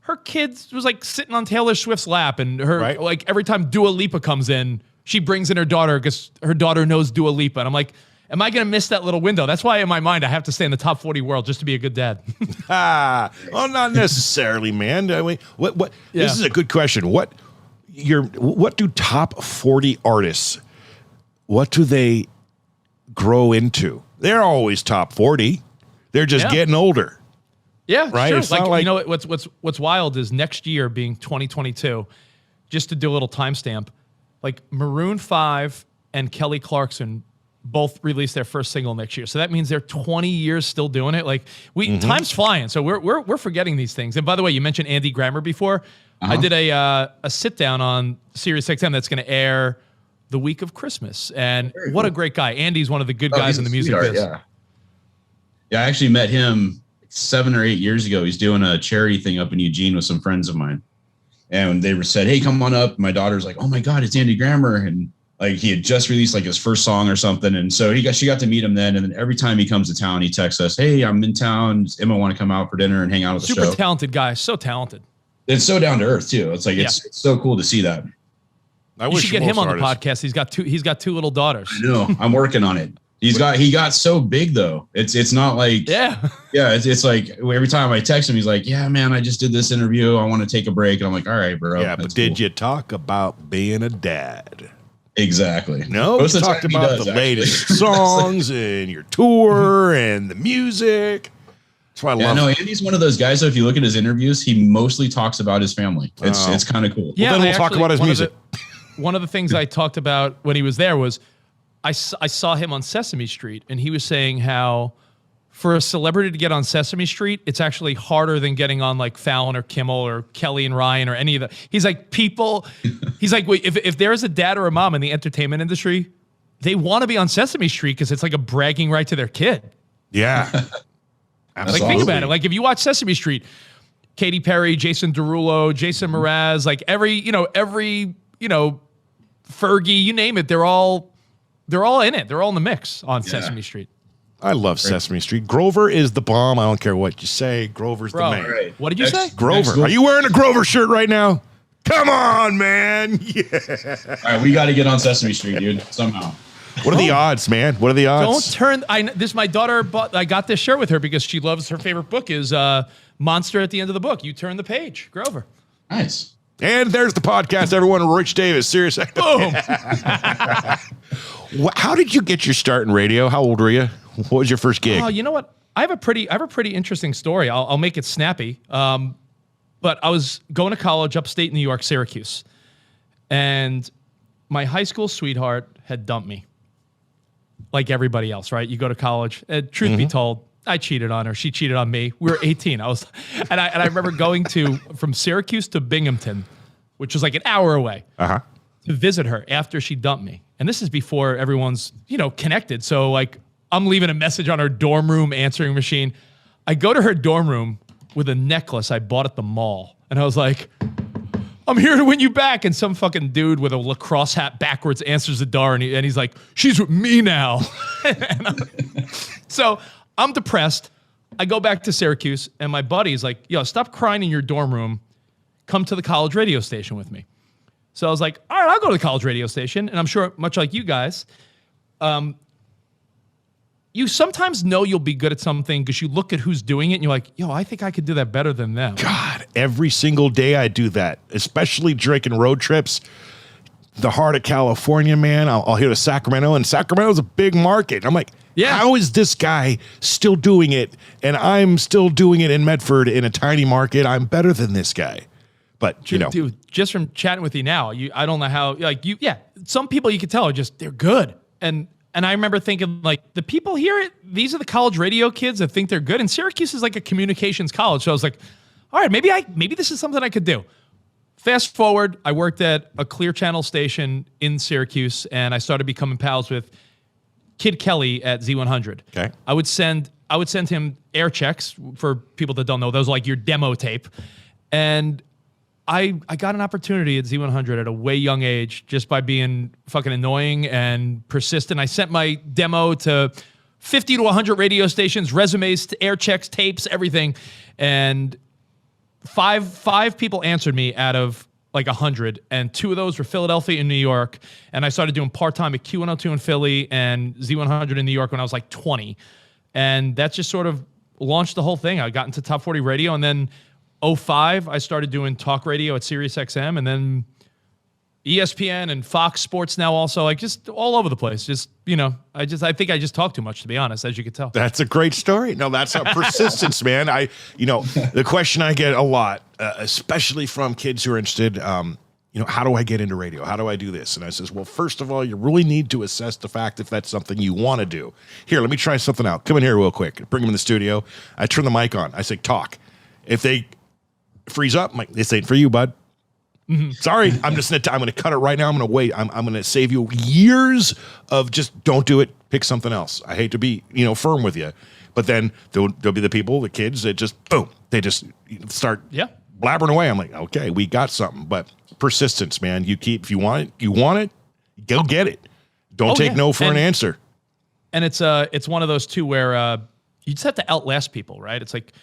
her kids was like sitting on Taylor Swift's lap, and her, like, every time Dua Lipa comes in, she brings in her daughter because her daughter knows Dua Lipa. And I'm like, am I going to miss that little window? That's why in my mind, I have to stay in the top 40 world just to be a good dad.
Well, not necessarily, man. I mean, what?
Yeah.
This is a good question. What do top 40 artists, what do they grow into? They're always top 40. They're just getting older.
Yeah,
right.
Sure.
It's not like,
what's wild is next year being 2022, just to do a little timestamp, like Maroon 5 and Kelly Clarkson both release their first single next year. So that means they're 20 years still doing it. Like, time's flying. So we're forgetting these things. And by the way, you mentioned Andy Grammer before. I did a sit down on Sirius XM that's going to air the week of Christmas. And what a great guy. Andy's one of the good guys in the music business.
Yeah, I actually met him 7 or 8 years ago. He's doing a charity thing up in Eugene with some friends of mine. And they said, hey, come on up. My daughter's like, oh my God, it's Andy Grammer. And like, he had just released like his first song or something. And so she got to meet him then. And then every time he comes to town, he texts us, hey, I'm in town. Does Emma want to come out for dinner and hang out with the show?
Super talented guy. So talented.
It's so down to earth too. It's like, it's so cool to see that.
You should get him on the podcast. He's got two little daughters.
I know. I'm working on it. He got so big though. It's not like, it's like every time I text him, he's like, yeah, man, I just did this interview. I want to take a break. And I'm like, all right, bro.
Yeah, but did you talk about being a dad?
Exactly.
No, we talked about the latest songs and your tour and the music. That's why I love
it. Andy's one of those guys, though, if you look at his interviews, he mostly talks about his family. It's kind of cool.
Yeah,
well, then we'll talk about his music.
One of the things I talked about when he was there was I saw him on Sesame Street, and he was saying how for a celebrity to get on Sesame Street, it's actually harder than getting on like Fallon or Kimmel or Kelly and Ryan or any of the. He's like, wait, if there is a dad or a mom in the entertainment industry, they want to be on Sesame Street because it's like a bragging right to their kid.
Yeah.
Like, think about it. Like, if you watch Sesame Street, Katy Perry, Jason Derulo, Jason Mraz, like every Fergie, you name it, they're all in it. They're all in the mix on Sesame Street.
I love Sesame Street. Grover is the bomb. I don't care what you say. Grover's the man.
Right.
What did you say?
Grover. Are you wearing a Grover shirt right now? Come on, man. Yeah.
All right, we got to get on Sesame Street, dude, somehow.
What are the odds, man? What are the odds?
Don't turn. My daughter I got this shirt with her because she loves her favorite book is Monster at the end of the book. You turn the page, Grover.
Nice.
And there's the podcast, everyone. Rich Davis, Sirius.
Boom.
How did you get your start in radio? How old were you? What was your first gig?
Oh, you know what? I have a pretty interesting story. I'll make it snappy. But I was going to college upstate New York, Syracuse, and my high school sweetheart had dumped me. Like everybody else, right? You go to college. Truth be told, I cheated on her. She cheated on me. We were 18. And I remember going from Syracuse to Binghamton, which was like an hour away, to visit her after she dumped me. And this is before everyone's, connected. So like I'm leaving a message on her dorm room answering machine. I go to her dorm room with a necklace I bought at the mall. And I was like, I'm here to win you back. And some fucking dude with a lacrosse hat backwards answers the door, and he's like, she's with me now. So I'm depressed. I go back to Syracuse, and my buddy's like, yo, stop crying in your dorm room. Come to the college radio station with me. So I was like, all right, I'll go to the college radio station. And I'm sure, much like you guys, you sometimes know you'll be good at something because you look at who's doing it and you're like, yo, I think I could do that better than them.
God, every single day I do that, especially drinking road trips. The heart of California, man. I'll hear the Sacramento, and Sacramento's a big market. I'm like, how is this guy still doing it? And I'm still doing it in Medford in a tiny market. I'm better than this guy. But,
dude, just from chatting with you now, I don't know how, some people you can tell they're good. And I remember thinking, like, the people here, these are the college radio kids that think they're good. And Syracuse is like a communications college. So I was like, all right, maybe this is something I could do. Fast forward, I worked at a Clear Channel station in Syracuse, and I started becoming pals with Kid Kelly at Z100.
Okay.
I would send him air checks. For people that don't know, those are like your demo tape. And I got an opportunity at Z100 at a way young age just by being fucking annoying and persistent. I sent my demo to 50 to 100 radio stations, resumes, air checks, tapes, everything. And five people answered me out of like 100, and 2 of those were Philadelphia and New York. And I started doing part-time at Q102 in Philly and Z100 in New York when I was like 20. And that just sort of launched the whole thing. I got into Top 40 radio, and then 2005, I started doing talk radio at Sirius XM, and then ESPN and Fox Sports now also, like just all over the place. Just, I think I just talk too much, to be honest, as you could tell.
That's a great story. No, that's a persistence, man. The question I get a lot, especially from kids who are interested, how do I get into radio? How do I do this? And I says, well, first of all, you really need to assess the fact if that's something you want to do. Here, let me try something out. Come in here real quick. Bring them in the studio. I turn the mic on. I say, talk. If they freeze up, I'm like, this ain't for you, bud. Mm-hmm. Sorry, I'm going to cut it right now. I'm going to wait. I'm going to save you years of just don't do it. Pick something else. I hate to be, firm with you, but then there'll be the people, the kids that just boom, they just start blabbering away. I'm like, okay, we got something, but persistence, man. If you want it, go get it. Don't take no for an answer.
And it's one of those too where you just have to outlast people, right? It's like,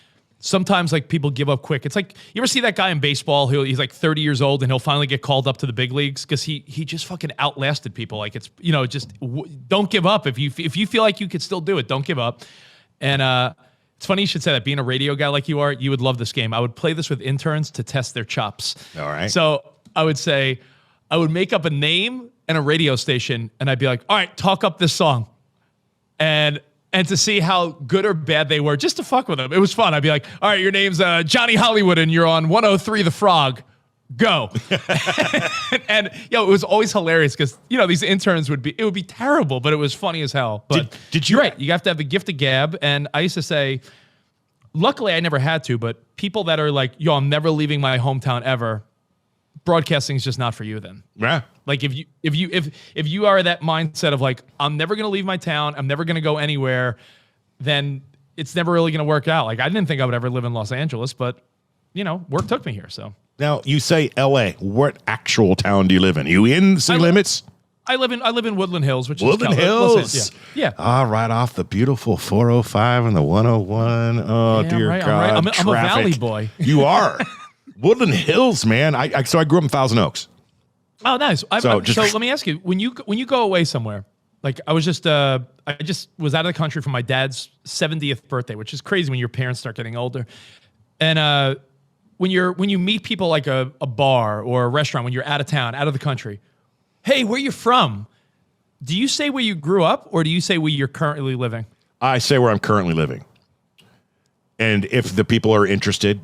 sometimes like people give up quick. It's like, you ever see that guy in baseball he's like 30 years old and he'll finally get called up to the big leagues because he just fucking outlasted people. Like it's, don't give up. If you feel like you could still do it, don't give up. And it's funny you should say that. Being a radio guy like you are, you would love this game. I would play this with interns to test their chops.
All right.
So I would make up a name and a radio station, and I'd be like, all right, talk up this song. And to see how good or bad they were, just to fuck with them. It was fun. I'd be like, all right, your name's Johnny Hollywood, and you're on 103 The Frog. Go. And it was always hilarious because, these interns would be terrible, but it was funny as hell. But
did you?
You're right. You have to have the gift of gab. And I used to say, luckily I never had to, but people that are like, I'm never leaving my hometown ever, broadcasting is just not for you then.
Yeah.
Like if you are that mindset of like, I'm never going to leave my town, I'm never going to go anywhere, then it's never really going to work out. Like I didn't think I would ever live in Los Angeles, but work took me here. So
now you say LA, what actual town do you live in? Are you in the city limits?
I live in Woodland Hills, which
Woodland
is
Hills.
Yeah.
Right off the beautiful 405 and the 101. Oh, dear
right,
God.
I'm a valley boy.
You are. Woodland Hills, man. So I grew up in Thousand Oaks.
Oh, nice. So let me ask you, when you go away somewhere, like I just was out of the country for my dad's 70th birthday, which is crazy when your parents start getting older. And when you meet people like a bar or a restaurant, when you're out of town, out of the country, hey, where you from? Do you say where you grew up or do you say where you're currently living?
I say where I'm currently living. And if the people are interesting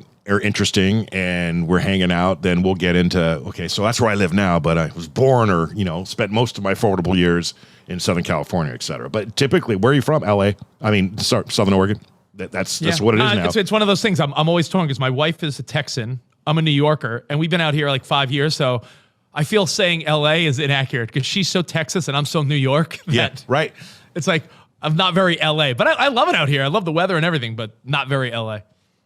and we're hanging out, then we'll get into, okay, so that's where I live now, but I was born or, spent most of my formative years in Southern California, et cetera. But typically, where are you from? LA? I mean, Southern Oregon. That's what it is now.
It's one of those things I'm always torn because my wife is a Texan. I'm a New Yorker, and we've been out here like 5 years, so I feel saying LA is inaccurate because she's so Texas and I'm so New York.
Right.
It's like, I'm not very LA, but I love it out here. I love the weather and everything, but not very LA.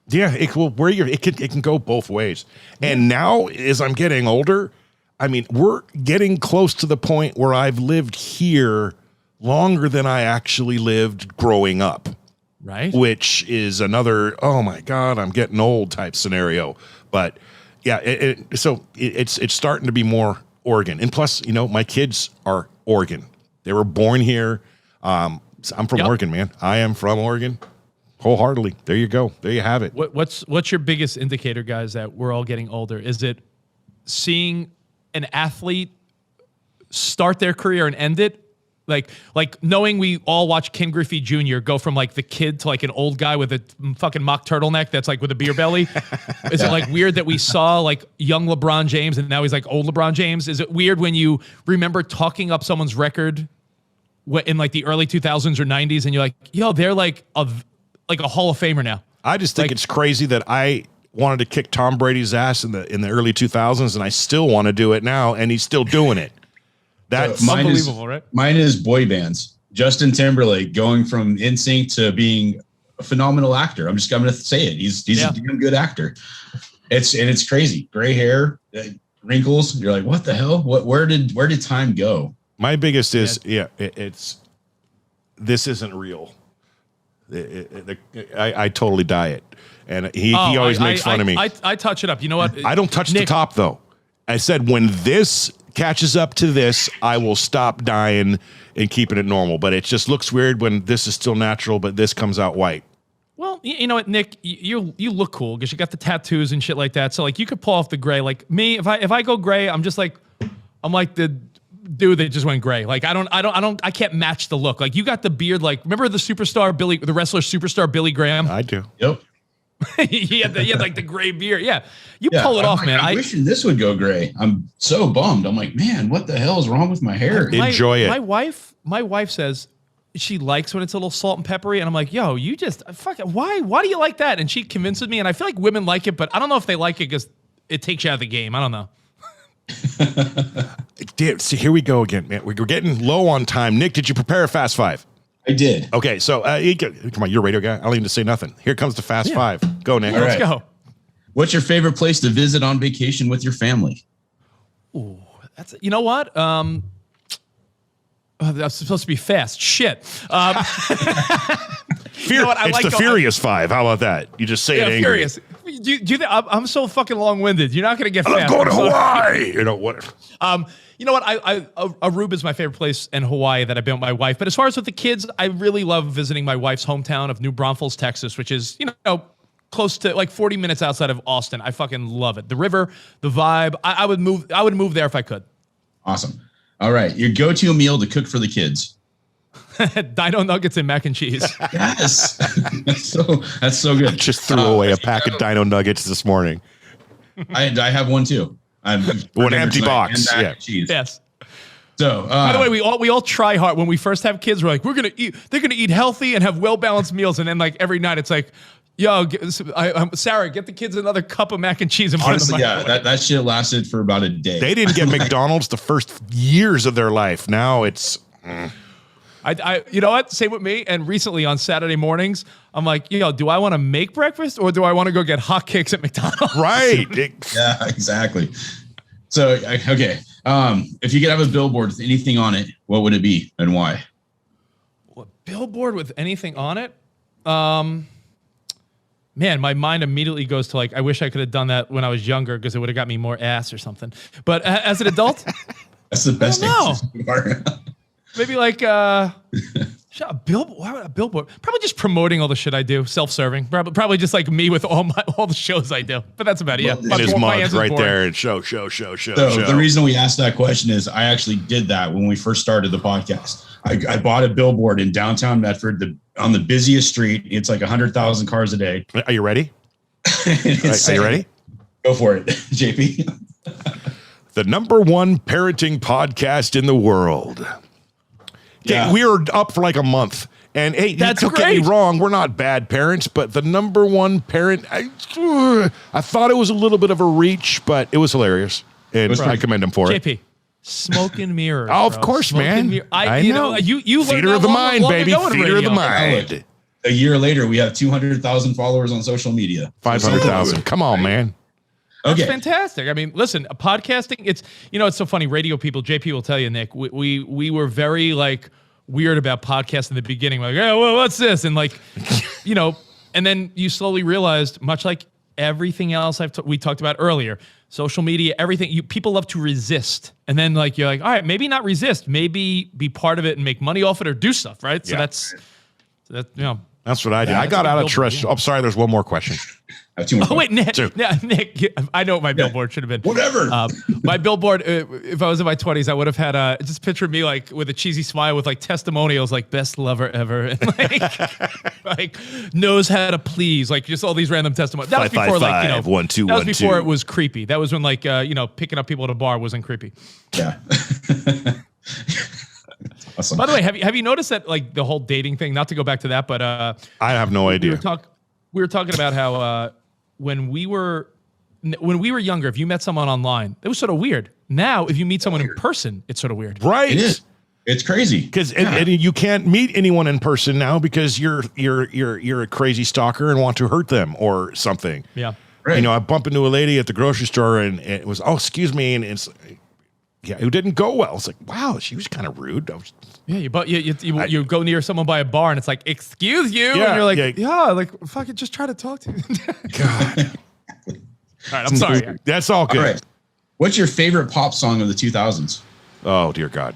Yeah, it can go both ways. And now, as I'm getting older, I mean, we're getting close to the point where I've lived here longer than I actually lived growing up.
Right.
Which is another, oh my God, I'm getting old type scenario. But yeah, it's starting to be more Oregon. And plus, my kids are Oregon. They were born here. I'm from Oregon, man. I am from Oregon. Wholeheartedly. There you go. There you have it.
What's your biggest indicator, guys, that we're all getting older? Is it seeing an athlete start their career and end it? Like knowing we all watch Ken Griffey Jr. go from like the kid to like an old guy with a fucking mock turtleneck that's like with a beer belly. Is it like weird that we saw like young LeBron James and now he's like old LeBron James? Is it weird when you remember talking up someone's record in like the early 2000s or 90s and you're like, they're like a Hall of Famer now?
I just think it's crazy that I wanted to kick Tom Brady's ass in the early 2000s, and I still want to do it now, and he's still doing it. That's
unbelievable, right?
Mine is boy bands. Justin Timberlake going from NSYNC to being a phenomenal actor. I'm going to say it. He's a damn good actor. It's crazy. Gray hair, wrinkles. You're like, what the hell? Where did time go?
My biggest is it's this isn't real. I totally diet, and he always makes fun of me.
I touch it up. You know what?
I don't touch the top though. I said when this catches up to this, I will stop dying and keeping it normal. But it just looks weird when this is still natural, but this comes out white.
Well, you know what, Nick, you look cool because you got the tattoos and shit like that. So like you could pull off the gray. Like me, if I go gray, I'm like the dude that just went gray. Like I can't match the look. Like you got the beard. Like remember the wrestler superstar Billy Graham?
I do.
Yep.
he had like the gray beard. Yeah, you pull it off, man.
I'm wishing this would go gray. I'm so bummed. I'm like, man, what the hell is wrong with my hair?
Enjoy it.
My wife says she likes when it's a little salt and peppery, and I'm like, yo, you just why do you like that? And she convinces me, and I feel like women like it, but I don't know if they like it because it takes you out of the game. I don't know.
Dude, see, here we go again, man. We're getting low on time. Nick, did you prepare a Fast Five?
I did.
Okay, so come on, you're a radio guy. I don't even need to say nothing. Here comes the Fast Five. Go, Nick.
Let's go.
What's your favorite place to visit on vacation with your family?
Ooh, you know what? That's supposed to be fast. Shit.
It's the Furious Five. How about that? You just say it angry.
Furious. Do you think I'm so fucking long-winded? You're not going to get fast.
I'm going to Hawaii. You know what?
You know what? Aruba is my favorite place in Hawaii that I've been with my wife. But as far as with the kids, I really love visiting my wife's hometown of New Braunfels, Texas, which is, close to like 40 minutes outside of Austin. I fucking love it. The river, the vibe. I would move there if I could.
Awesome. All right. Your go-to meal to cook for the kids.
Dino nuggets and mac and cheese.
Yes. That's so good.
I just threw away a pack of Dino nuggets this morning.
I have one too.
One empty box.
Yeah. Cheese.
Yes.
So,
by the way, we all try hard when we first have kids. We're like, they're gonna eat healthy and have well balanced meals, and then like every night it's like, yo, Sarah, get the kids another cup of mac and cheese. And
honestly, that shit lasted for about a day.
They didn't get McDonald's the first years of their life. Now it's.
You know what? Same with me. And recently on Saturday mornings, I'm like, do I want to make breakfast or do I want to go get hotcakes at McDonald's?
Right.
Yeah, exactly. So, okay. If you could have a billboard with anything on it, what would it be and why?
A billboard with anything on it? Man, my mind immediately goes to like, I wish I could have done that when I was younger because it would have got me more ass or something. But as an adult,
that's the best answer so far.
Maybe like a billboard. Why would a billboard? Probably just promoting all the shit I do, self-serving. Probably just like me with all the shows I do. But that's about it. Yeah,
and his mug right there and show. So
the reason we asked that question is I actually did that when we first started the podcast. I bought a billboard in downtown Medford on the busiest street. It's like 100,000 cars a day.
Are you ready? Are you ready?
Go for it, JP.
The #1 parenting podcast in the world. Okay, we were up for like a month. And hey, don't get me wrong, we're not bad parents, but the #1 parent, I thought it was a little bit of a reach, but it was hilarious. And I commend him for it.
JP, smoke and mirrors.
Oh, of course, man.
I know. You
Theater of the mind, baby. Theater of the mind.
A year later, we have 200,000 followers on social media.
500,000. Come on, man.
That's fantastic. I mean, listen, podcasting, it's so funny. Radio people, JP will tell you, Nick, we were very like weird about podcasts in the beginning. Like, oh, well, what's this? And like, and then you slowly realized, much like everything else we talked about earlier, social media, everything, people love to resist. And then like, you're like, all right, maybe not resist, maybe be part of it and make money off it or do stuff, right? So that's
what I did. I got out of trust. I'm sorry, there's one more question.
I have 2 more.
Oh, wait, Nick, I know what my billboard should have been.
Whatever.
My billboard, if I was in my 20s, I would have had just picture me like with a cheesy smile with like testimonials like best lover ever and like knows how to please, like just all these random testimonials. That was before like,
1 2
that was
1
before
2.
it was creepy. That was when like, picking up people at a bar wasn't creepy.
Yeah. Awesome.
By the way, have you noticed that like the whole dating thing, not to go back to that, but
I have no idea.
We were talking about how when we were younger, if you met someone online, it was sort of weird. Now, if you meet someone in person, it's sort of weird.
Right.
It is. It's crazy
because and you can't meet anyone in person now because you're a crazy stalker and want to hurt them or something.
Yeah.
Right.
You know, I bump into a lady at the grocery store and it was, oh, excuse me, and it's it didn't go well. It's like, wow, she was kind of rude.
Yeah, you go near someone by a bar and it's like, excuse you, and you're like, yeah, like fucking just try to talk to you.
God.
All right, I'm sorry.
That's all good.
All right. What's your favorite pop song of the 2000s?
Oh dear God.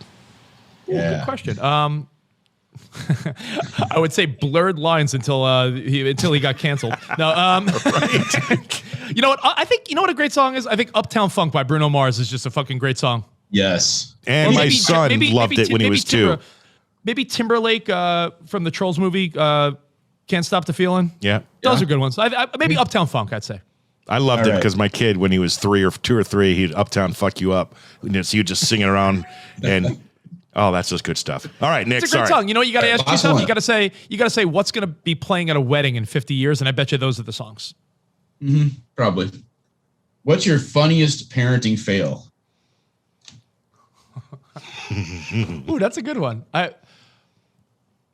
Ooh, good question. I would say Blurred Lines until he got canceled. No, right. You know what? I think what a great song is. I think Uptown Funk by Bruno Mars is just a fucking great song.
Yes,
and my son loved it when he was 2.
Maybe Timberlake from the Trolls movie, Can't Stop the Feeling.
Yeah,
those are good ones. Maybe Uptown Funk, I'd say.
I loved it because my kid, when he was 2 or 3, he'd Uptown Fuck You Up. So you'd just sing it around and. Oh, that's just good stuff. All right, Nick.
It's a great song. You know what you got to ask yourself? You got to say what's going to be playing at a wedding in 50 years, and I bet you those are the songs.
Mm-hmm. Probably. What's your funniest parenting fail?
Ooh, that's a good one.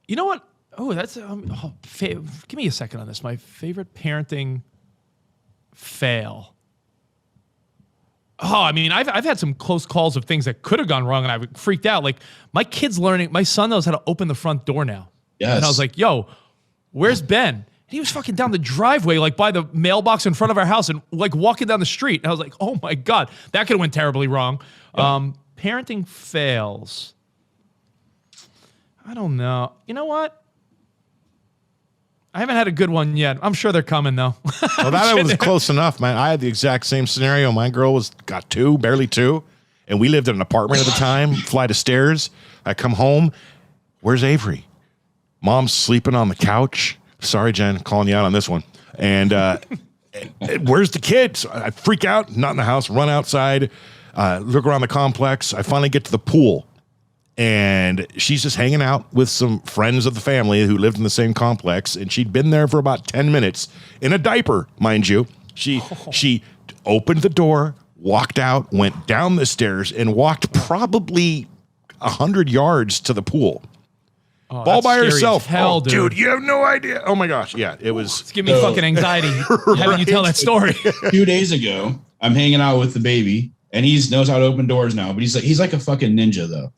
You know what? Oh, that's give me a second on this. My favorite parenting fail. Oh, I mean, I've had some close calls of things that could have gone wrong, and I freaked out. Like my son knows how to open the front door now.
Yes.
And I was like, "Yo, where's Ben?" And he was fucking down the driveway, like by the mailbox in front of our house, and like walking down the street. And I was like, "Oh my God, that could have went terribly wrong." Yeah. Parenting fails. I don't know. You know what? I haven't had a good one yet. I'm sure they're coming though.
Well, that was close enough, man. I had the exact same scenario. My girl got 2, barely 2, and we lived in an apartment at the time, flight of stairs. I come home. Where's Avery? Mom's sleeping on the couch. Sorry, Jen, calling you out on this one. And where's the kid? So I freak out, not in the house, run outside, look around the complex. I finally get to the pool. And she's just hanging out with some friends of the family who lived in the same complex. And she'd been there for about 10 minutes in a diaper, mind you. She opened the door, walked out, went down the stairs, and walked probably 100 yards to the pool.
Oh,
all by herself.
Hell,
dude, you have no idea. Oh, my gosh. Yeah, it was.
It's giving me fucking anxiety having you tell that story.
2 days ago, I'm hanging out with the baby, and he knows how to open doors now. But he's like a fucking ninja, though.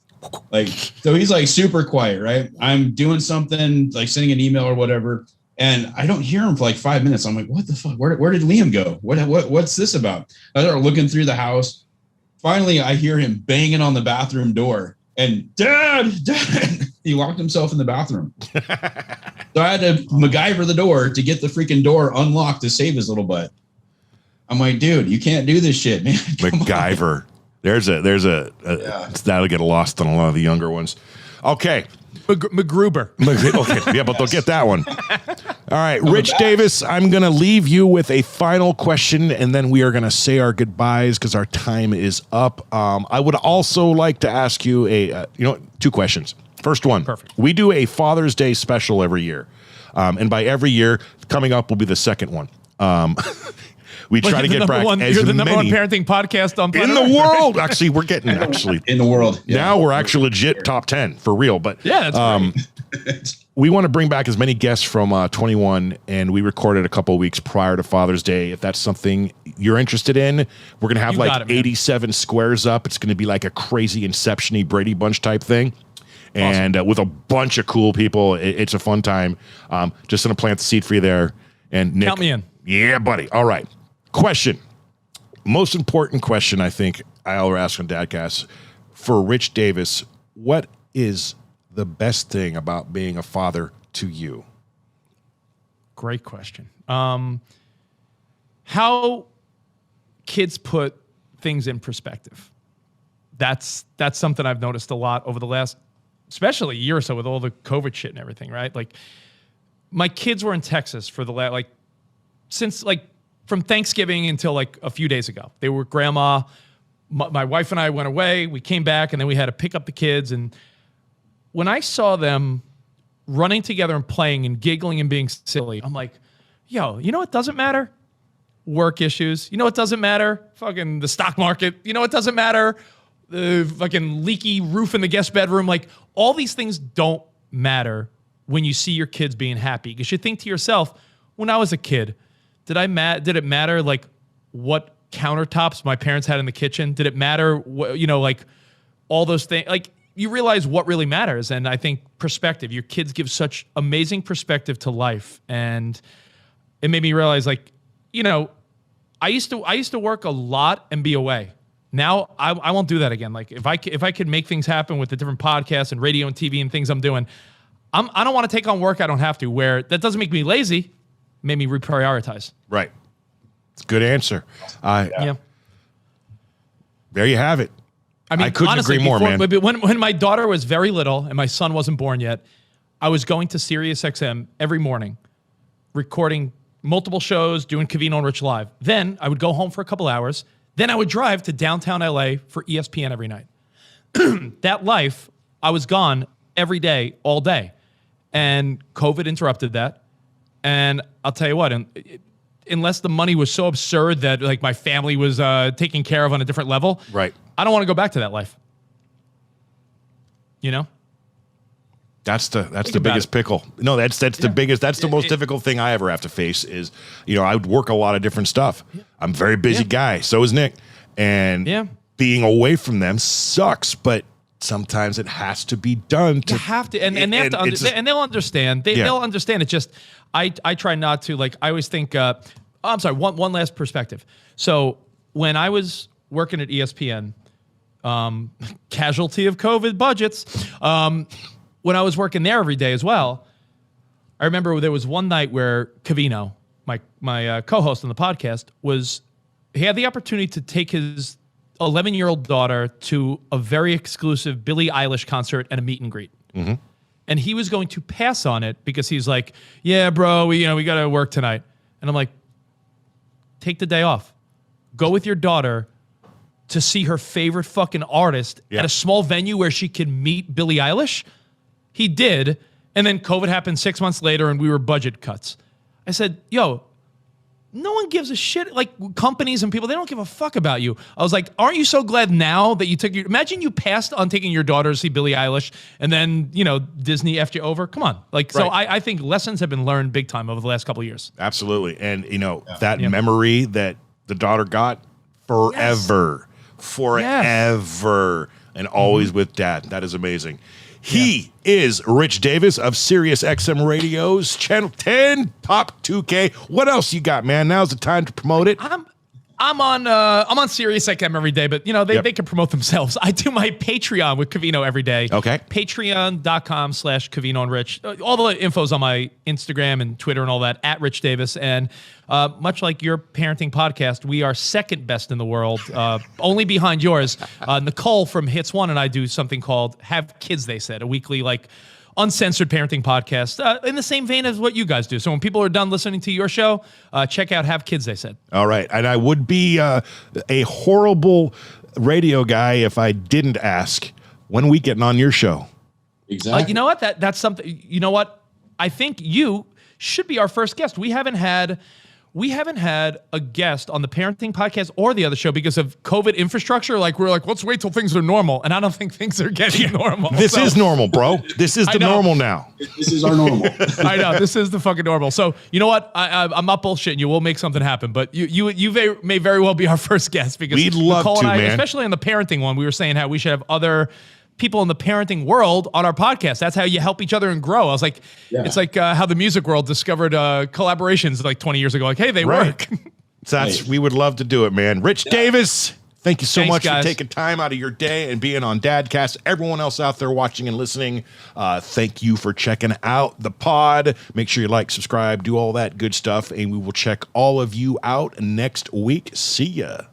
Like, so he's like super quiet, right? I'm doing something, like sending an email or whatever, and I don't hear him for like 5 minutes. I'm like, what the fuck? Where did Liam go? What's this about? I start looking through the house. Finally, I hear him banging on the bathroom door, and Dad, he locked himself in the bathroom. So I had to MacGyver the door to get the freaking door unlocked to save his little butt. I'm like, dude, you can't do this shit, man.
MacGyver.
On.
There's that'll get lost on a lot of the younger ones. Okay.
MacGruber.
Okay, yeah, but they'll get that one. All right, Rich Davis, I'm going to leave you with a final question, and then we are going to say our goodbyes because our time is up. I would also like to ask you 2 questions. First one.
Perfect.
We do a Father's Day special every year, and by every year, coming up will be the second one. We try to get back as many.
You're the number one parenting podcast on
in the world. Actually, we're getting
in the world.
Yeah. Now we're actually legit top 10 for real. But
yeah, that's
we want to bring back as many guests from 21, and we recorded a couple of weeks prior to Father's Day. If that's something you're interested in, we're going to have 87 squares up. It's going to be like a crazy Inception-y Brady Bunch type thing. And with a bunch of cool people, it's a fun time. Just going to plant the seed for you there. And Nick,
count me in.
Yeah, buddy. All right. Question. Most important question I think I'll ask on Dadcast for Rich Davis. What is the best thing about being a father to you?
Great question. How kids put things in perspective. That's something I've noticed a lot over the last, especially year or so with all the COVID shit and everything, right? Like my kids were in Texas for the since from Thanksgiving until like a few days ago. They were with grandma. My wife and I went away. We came back, and then we had to pick up the kids. And when I saw them running together and playing and giggling and being silly, I'm like, yo, you know what doesn't matter? Work issues. You know what doesn't matter? Fucking the stock market. You know what doesn't matter? The fucking leaky roof in the guest bedroom. Like, all these things don't matter when you see your kids being happy. Because you think to yourself, when I was a kid, did it matter like what countertops my parents had in the kitchen? Did it matter what, like all those things? Like, you realize what really matters. And I think perspective, your kids give such amazing perspective to life. And it made me realize, like, I used to work a lot and be away. Now I won't do that again. Like, if I could make things happen with the different podcasts and radio and TV and things I'm doing, I don't want to take on work I don't have to, where that doesn't make me lazy, it made me reprioritize.
Right. It's a good answer.
Yeah.
There you have it.
I mean,
I couldn't
honestly,
agree more, man.
When my daughter was very little and my son wasn't born yet, I was going to Sirius XM every morning, recording multiple shows, doing Covino and Rich Live. Then I would go home for a couple hours. Then I would drive to downtown LA for ESPN every night. That life, I was gone every day, all day. And COVID interrupted that. And I'll tell you what, unless the money was so absurd that like my family was taken care of on a different level,
Right.
I don't want to go back to that life.
That's the biggest pickle. No, that's the biggest. That's the most difficult thing I ever have to face. Is I would work a lot of different stuff. I'm a very busy guy. So is Nick, and being away from them sucks. But sometimes it has to be done.
You have to, and they have to understand, and they'll understand. They'll understand. It's just I try not to. Like, I always think. I'm sorry. One last perspective. So when I was working at ESPN, casualty of COVID budgets. When I was working there every day as well, I remember there was one night where Covino, my co-host on the podcast, he had the opportunity to take his 11-year-old daughter to a very exclusive Billie Eilish concert and a meet and greet. Mm-hmm. And he was going to pass on it because he's like, yeah, bro, we got to work tonight. And I'm like, take the day off. Go with your daughter to see her favorite fucking artist at a small venue where she can meet Billie Eilish. He did, and then COVID happened 6 months later, and we were budget cuts. I said, yo, no one gives a shit. Like, companies and people, they don't give a fuck about you. I was like, aren't you so glad now that you took imagine you passed on taking your daughter to see Billie Eilish, and then, Disney effed you over? Come on. Like, so I think lessons have been learned big time over the last couple of years.
Absolutely. And, that memory that the daughter got forever, and always with dad. That is amazing. He is Rich Davis of Sirius XM Radio's Channel 10, Pop2k. What else you got, man? Now's the time to promote it.
I'm on Sirius XM every day, but they can promote themselves. I do my Patreon with Covino every day.
Okay.
Patreon.com/Covino and Rich. All the info's on my Instagram and Twitter and all that, at Rich Davis. And much like your parenting podcast, we are second best in the world, only behind yours. Nicole from Hits One and I do something called Have Kids, They Said, a weekly uncensored parenting podcast in the same vein as what you guys do. So when people are done listening to your show, check out Have Kids, They Said.
All right. And I would be a horrible radio guy if I didn't ask, when are we getting on your show?
Exactly.
You know what? That's something. You know what? I think you should be our first guest. We haven't had a guest on the parenting podcast or the other show because of COVID infrastructure. Like, we're like, let's wait till things are normal. And I don't think things are getting normal.
This is normal, bro. This is the normal now.
This is our normal.
I know. This is the fucking normal. So, you know what? I'm not bullshitting you. We'll make something happen. But you may very well be our first guest because
we'd love
Nicole
to,
and I,
man.
especially on the parenting one, we were saying how we should have other people in the parenting world on our podcast. That's how you help each other and grow. I was like, it's like how the music world discovered collaborations like 20 years ago. Like, hey, they work.
So we would love to do it, man. Rich Davis, thank you so
Thanks,
much
guys.
for taking time out of your day and being on Dadcast. Everyone else out there watching and listening, thank you for checking out the pod. Make sure you like, subscribe, do all that good stuff, and we will check all of you out next week. See ya.